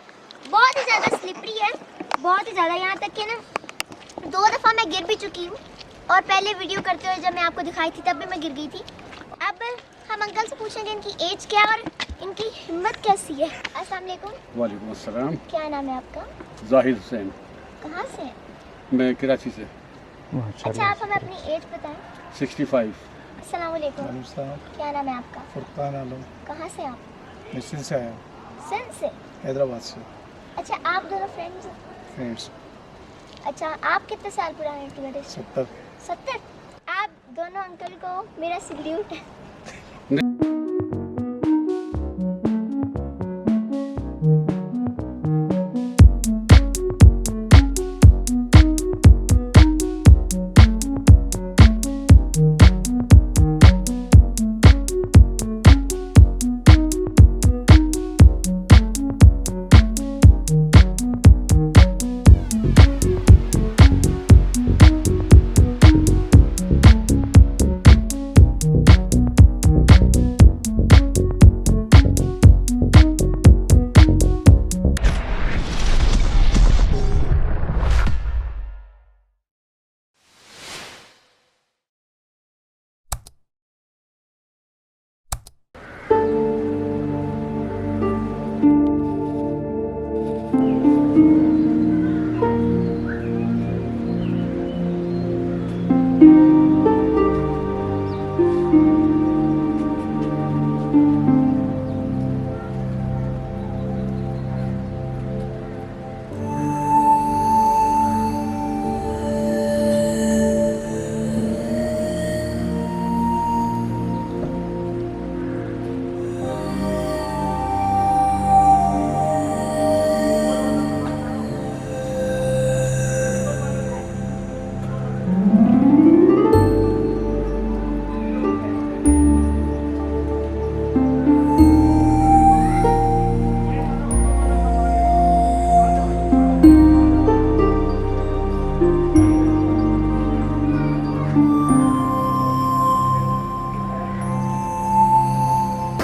बहुत ही ज़्यादा स्लिपरी है, बहुत ही ज़्यादा, यहाँ तक कि ना 2 दफ़ा मैं गिर भी चुकी हूँ, और पहले वीडियो करते हुए जब मैं आपको दिखाई थी तब भी मैं गिर गई थी। अब हम अंकल से पूछेंगे इनकी एज क्या है और इनकी हिम्मत कैसी है। अस्सलाम वालेकुम। वालेकुम अस्सलाम। क्या नाम है आपका? जाहिद हुसैन। कहाँ से? मैं कराची से। अच्छा, आप हमें अपनी एज बताएं। 65। अस्सलाम वालेकुम। क्या नाम है आपका? फुरकान आलम। कहाँ से आप? मैं सिंध से आया। सिंध से? हैदराबाद से। अच्छा, आप दोनों फ्रेंड्स? फ्रेंड्स। अच्छा, आप कितने साल पुराने टूरिस्ट? 70। आप दोनों अंकल को मेरा सल्यूट है।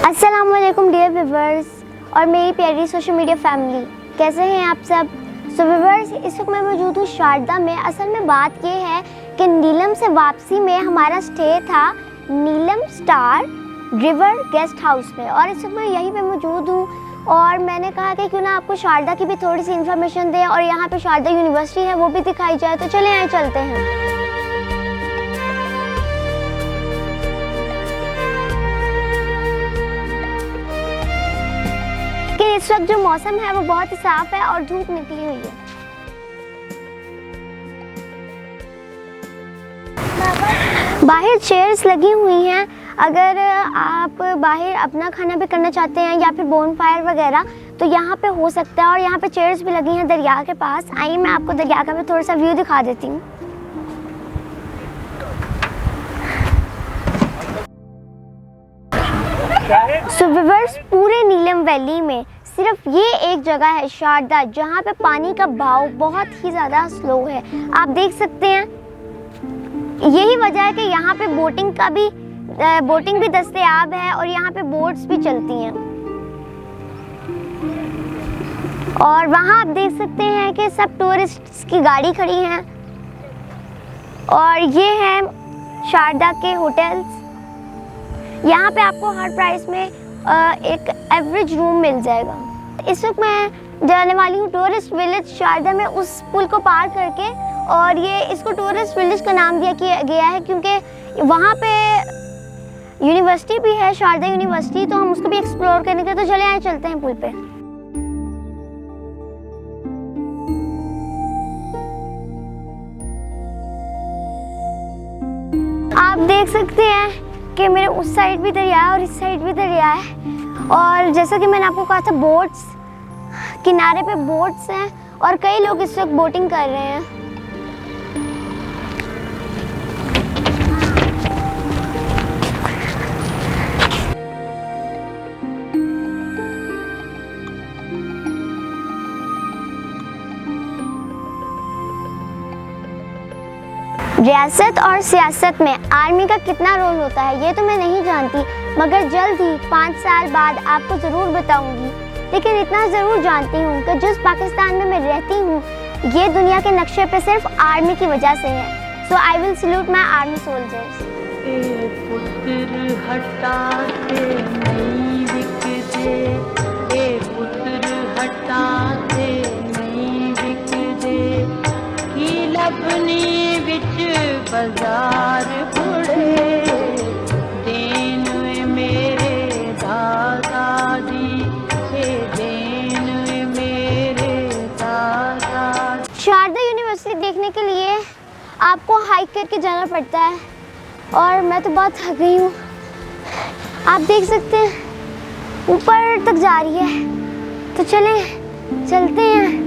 अस्सलाम वालेकुम डियर व्यूवर्स और मेरी प्यारी सोशल मीडिया फैमिली, कैसे हैं आप सब? सो व्यूवर्स, इस वक्त मैं मौजूद हूँ शारदा में। असल में बात ये है कि नीलम से वापसी में हमारा स्टे था नीलम स्टार रिवर गेस्ट हाउस में, और इस वक्त मैं यहीं पे मौजूद हूँ। और मैंने कहा कि क्यों ना आपको शारदा की भी थोड़ी सी इन्फॉर्मेशन दें, और यहाँ पे शारदा यूनिवर्सिटी है वो भी दिखाई जाए। तो चले आए, चलते हैं। कि इस वक्त जो मौसम है वो बहुत ही साफ है और धूप निकली हुई है। बाहर चेयर्स लगी हुई हैं, अगर आप बाहर अपना खाना भी करना चाहते हैं या फिर बोनफायर वगैरह तो यहाँ पे हो सकता है। और यहाँ पे चेयर्स भी लगी हैं दरिया के पास। आइए मैं आपको दरिया का भी थोड़ा सा व्यू दिखा देती हूँ। सो व्यूअर्स, पूरे नीलम वैली में सिर्फ ये एक जगह है शारदा जहाँ पे पानी का बहाव बहुत ही ज़्यादा स्लो है। आप देख सकते हैं, यही वजह है कि यहाँ पे बोटिंग भी दस्तयाब है और यहाँ पे बोट्स भी चलती हैं। और वहाँ आप देख सकते हैं कि सब टूरिस्ट्स की गाड़ी खड़ी हैं। और ये है शारदा के होटल्स। यहाँ पे आपको हर प्राइस में एक एवरेज रूम मिल जाएगा। इस वक्त मैं जाने वाली हूँ टूरिस्ट विलेज शारदा में, उस पुल को पार करके। और ये इसको टूरिस्ट विलेज का नाम दिया गया है क्योंकि वहाँ पे यूनिवर्सिटी भी है, शारदा यूनिवर्सिटी, तो हम उसको भी एक्सप्लोर करने के। तो चले आए, चलते हैं पुल पे। आप देख सकते हैं कि मेरे उस साइड भी दरिया है और इस साइड भी दरिया है। और जैसा कि मैंने आपको कहा था, बोट्स किनारे पे बोट्स हैं और कई लोग इस वक्त बोटिंग कर रहे हैं। रियासत और सियासत में आर्मी का कितना रोल होता है ये तो मैं नहीं जानती, मगर जल्द ही 5 साल बाद आपको ज़रूर बताऊंगी। लेकिन इतना ज़रूर जानती हूँ कि जिस पाकिस्तान में मैं रहती हूँ ये दुनिया के नक्शे पे सिर्फ आर्मी की वजह से है। So I will salute my army soldiers. बाजार पुड़े देन मेरे दादा जी से देन मेरे दादा। शारदा यूनिवर्सिटी देखने के लिए आपको हाइक करके जाना पड़ता है और मैं तो बहुत थक गई हूँ। आप देख सकते हैं ऊपर तक जा रही है, तो चलते हैं।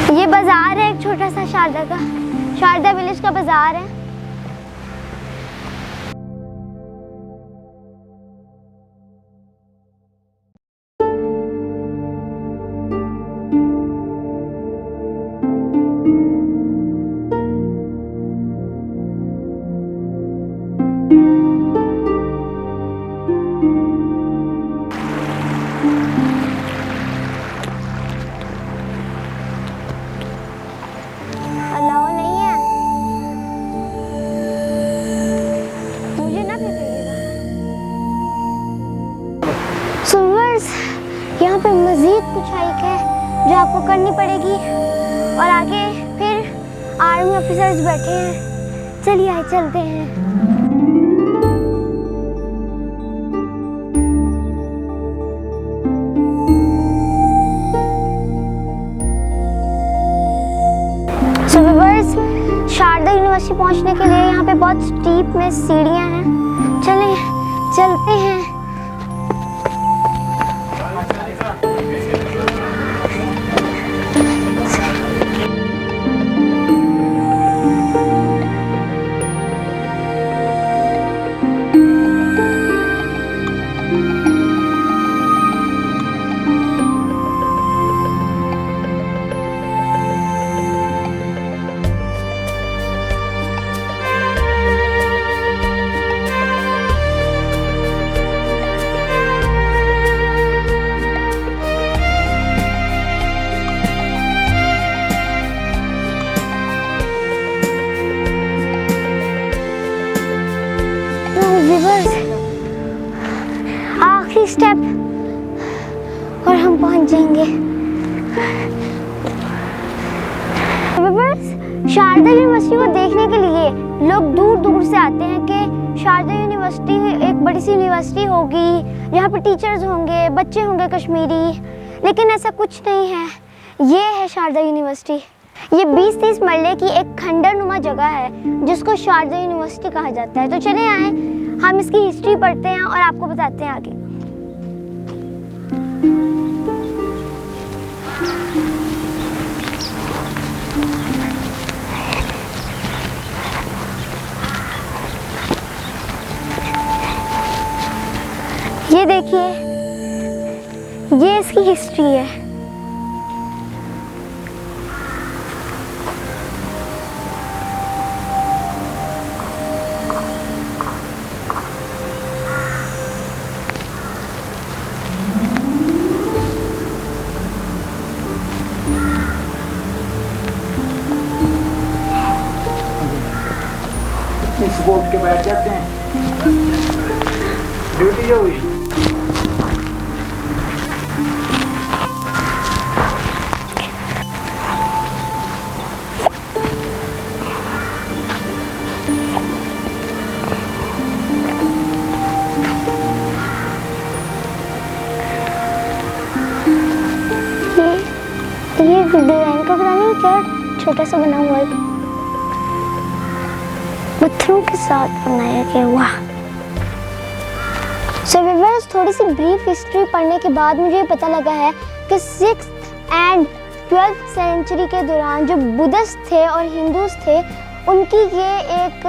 ये बाजार है एक छोटा सा शारदा विलेज का बाजार है। यहाँ पे मज़ीद कुछ हाइक है जो आपको करनी पड़ेगी और आगे फिर आर्मी ऑफिसर्स बैठे हैं। चलिए आए, चलते हैं। सो व्यूअर्स, शारदा यूनिवर्सिटी पहुँचने के लिए यहाँ पे बहुत स्टीप में सीढ़ियाँ हैं। चलते हैं। आखिरी स्टेप और हम पहुंच जाएंगे। शारदा यूनिवर्सिटी को देखने के लिए लोग दूर दूर से आते हैं कि शारदा यूनिवर्सिटी एक बड़ी सी यूनिवर्सिटी होगी, यहाँ पे टीचर्स होंगे, बच्चे होंगे कश्मीरी। लेकिन ऐसा कुछ नहीं है। ये है शारदा यूनिवर्सिटी। ये 20-30 मरले की एक खंडरनुमा जगह है जिसको शारदा यूनिवर्सिटी कहा जाता है। तो चले आए हम इसकी हिस्ट्री पढ़ते हैं और आपको बताते हैं आगे। ये देखिए, ये इसकी हिस्ट्री है। इस बोर्ड के बैठ जाते हैं। ड्यूटी जो हुई ये डिजाइन का पता नहीं क्या छोटा सा बना हुआ है, पत्थरों के साथ बनाया गया हुआ। सो व्यूअर्स, थोड़ी सी ब्रीफ हिस्ट्री पढ़ने के बाद मुझे पता लगा है कि 6th एंड 12th सेंचुरी के दौरान जो बुद्धिस्ट थे और हिंदूज थे, उनकी ये एक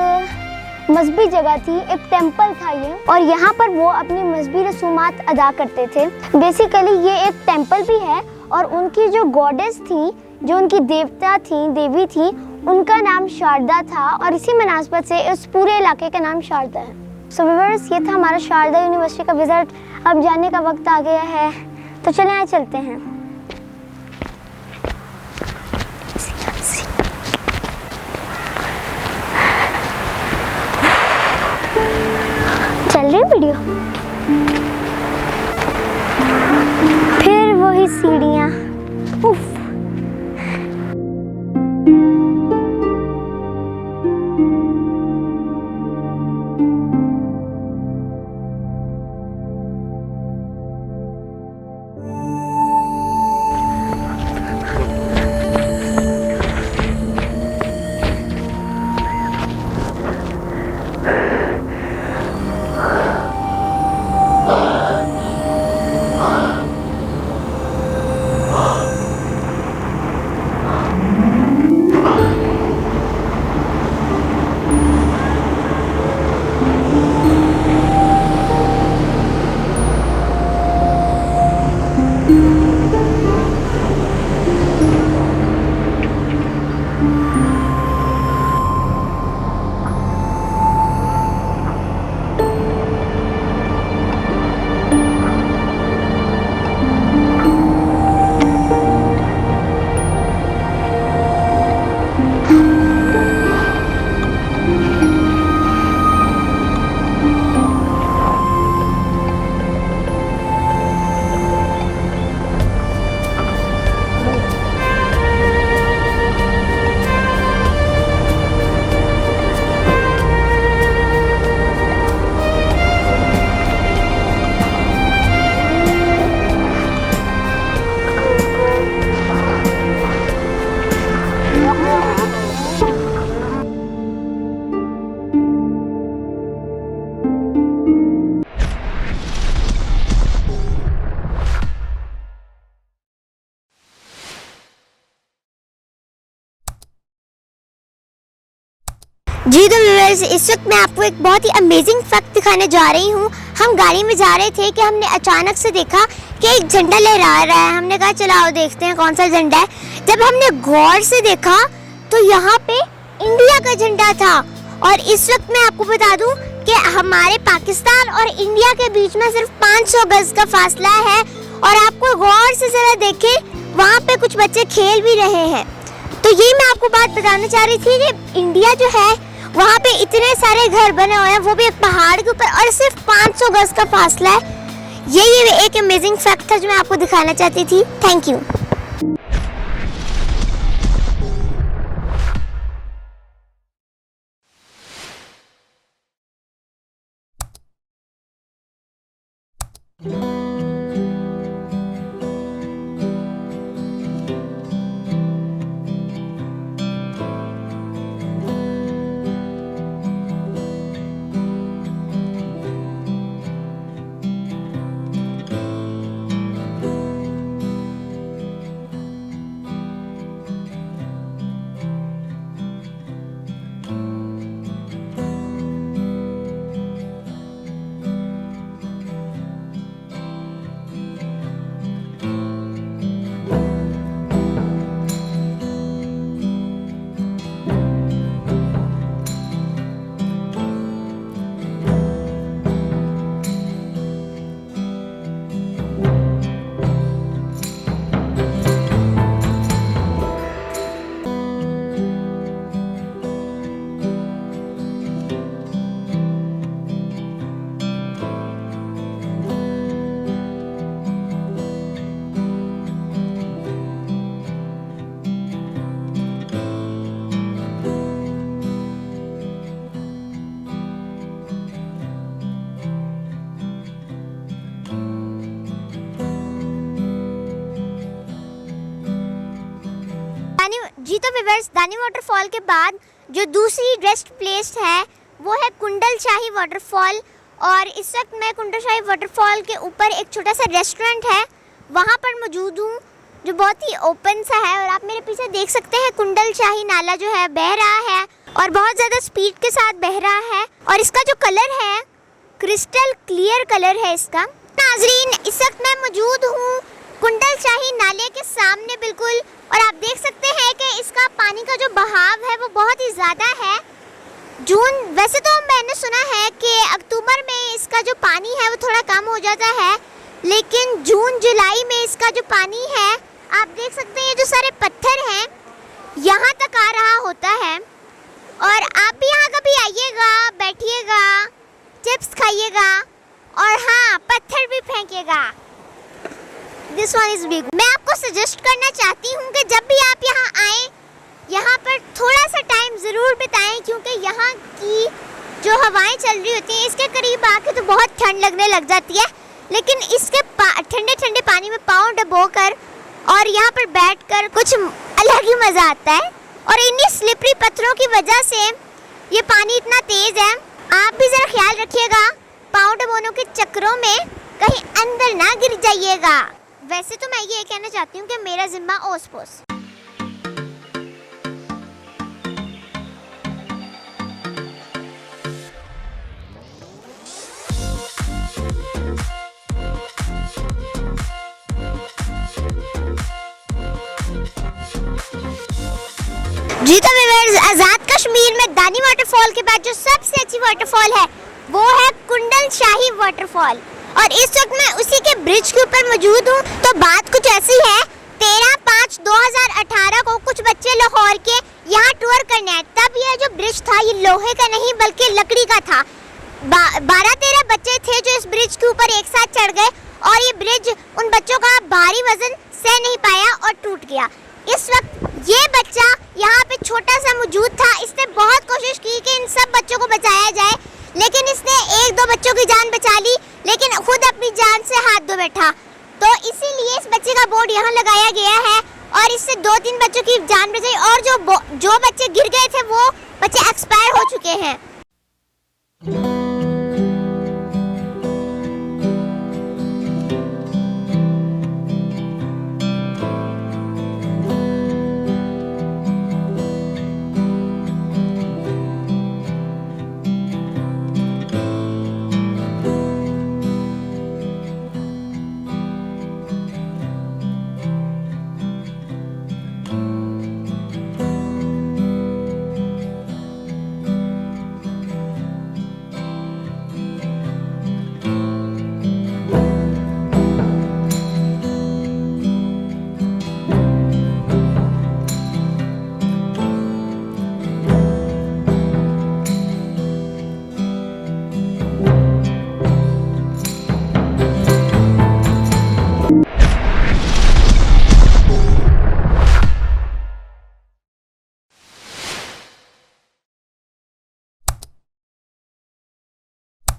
मजहबी जगह थी, एक टेंपल था ये, और यहाँ पर वो अपनी मजहबी रसूमात अदा करते थे। बेसिकली ये एक टेंपल भी है और उनकी जो गॉडेस थी, जो उनकी देवता थी, देवी थी, उनका नाम शारदा था और इसी मुनासबत से इस पूरे इलाके का नाम शारदा है। सो व्यूअर्स, ये था हमारा शारदा यूनिवर्सिटी का विजिट। अब जाने का वक्त आ गया है, तो चले आए चलते हैं। चल रही वीडियो, फिर वही सीढ़ियाँ। उफ, जी तो व्यूअर्स, इस वक्त मैं आपको एक बहुत ही अमेजिंग फैक्ट दिखाने जा रही हूँ। हम गाड़ी में जा रहे थे कि हमने अचानक से देखा कि एक झंडा लहरा रहा है। हमने कहा चलो आओ देखते हैं कौन सा झंडा है। जब हमने गौर से देखा तो यहाँ पे इंडिया का झंडा था। और इस वक्त मैं आपको बता दूं कि हमारे पाकिस्तान और इंडिया के बीच में सिर्फ 500 गज का फासला है। और आपको गौर से जरा देखें, वहाँ पे कुछ बच्चे खेल भी रहे हैं। तो ये मैं आपको बात बताना चाह रही थी कि इंडिया जो है वहाँ पे इतने सारे घर बने हुए हैं, वो भी एक पहाड़ के ऊपर, और सिर्फ 500 गज का फासला है। ये एक अमेजिंग फैक्ट था जो मैं आपको दिखाना चाहती थी। Thank you. व्यूअर्स, दानी वाटरफॉल के बाद जो दूसरी बेस्ट प्लेस है वो है कुंडल शाही वाटरफॉल। और इस वक्त मैं कुंडल शाही वाटरफॉल के ऊपर एक छोटा सा रेस्टोरेंट है वहाँ पर मौजूद हूँ, जो बहुत ही ओपन सा है। और आप मेरे पीछे देख सकते हैं कुंडल शाही नाला जो है बह रहा है और बहुत ज़्यादा स्पीड के साथ बह रहा है। और इसका जो कलर है क्रिस्टल क्लियर कलर है इसका। नाजरीन, इस वक्त मैं मौजूद हूँ कुंडल शाही नाले के सामने बिल्कुल, और आप देख सकते हैं कि इसका पानी का जो बहाव है वो बहुत ही ज़्यादा है। वैसे तो मैंने सुना है कि अक्टूबर में इसका जो पानी है वो थोड़ा कम हो जाता है, लेकिन जून जुलाई में इसका जो पानी है आप देख सकते हैं, ये जो सारे पत्थर हैं यहाँ तक आ रहा होता है। और आप भी यहाँ कभी आइएगा, बैठिएगा, चिप्स खाइएगा और हाँ, पत्थर भी फेंकिएगा। This one is big. मैं आपको सजेस्ट करना चाहती हूँ कि जब भी आप यहाँ आएँ, यहाँ पर थोड़ा सा टाइम ज़रूर बिताएं, क्योंकि यहाँ की जो हवाएं चल रही होती हैं, इसके करीब आके तो बहुत ठंड लगने लग जाती है, लेकिन इसके ठंडे ठंडे पानी में पाँव डुबोकर और यहाँ पर बैठकर कुछ अलग ही मज़ा आता है। और इन्हीं स्लिपरी पत्थरों की वजह से ये पानी इतना तेज़ है। आप भी ज़रा ख्याल रखिएगा, पाँव डुबोने के चक्करों में कहीं अंदर ना गिर जाइएगा। वैसे तो मैं ये कहना चाहती हूँ कि मेरा जिम्मा ओस पोस। जी तो व्यूअर्स, आज़ाद कश्मीर में दानी वाटरफॉल के बाद जो सबसे अच्छी वाटरफॉल है वो है कुंडल शाही वाटरफॉल। और इस वक्त मैं उसी के ब्रिज के ऊपर मौजूद हूँ। तो बात कुछ ऐसी है, 13/5/2018 को कुछ बच्चे लाहौर के यहाँ टूर करने आए। तब यह जो ब्रिज था ये लोहे का नहीं बल्कि लकड़ी का था। 12-13 बच्चे थे जो इस ब्रिज के ऊपर एक साथ चढ़ गए और ये ब्रिज उन बच्चों का भारी वजन सह नहीं पाया और टूट गया। इस वक्त ये बच्चा यहाँ पे छोटा सा मौजूद था। इसने बहुत कोशिश की कि इन सब बच्चों को बचाया जाए, लेकिन इसने 1-2 बच्चों की जान बचा ली, लेकिन खुद अपनी जान से हाथ धो बैठा। तो इसीलिए इस बच्चे का बोर्ड यहाँ लगाया गया है और इससे 2-3 बच्चों की जान बचाई। और जो बच्चे गिर गए थे वो बच्चे एक्सपायर हो चुके हैं।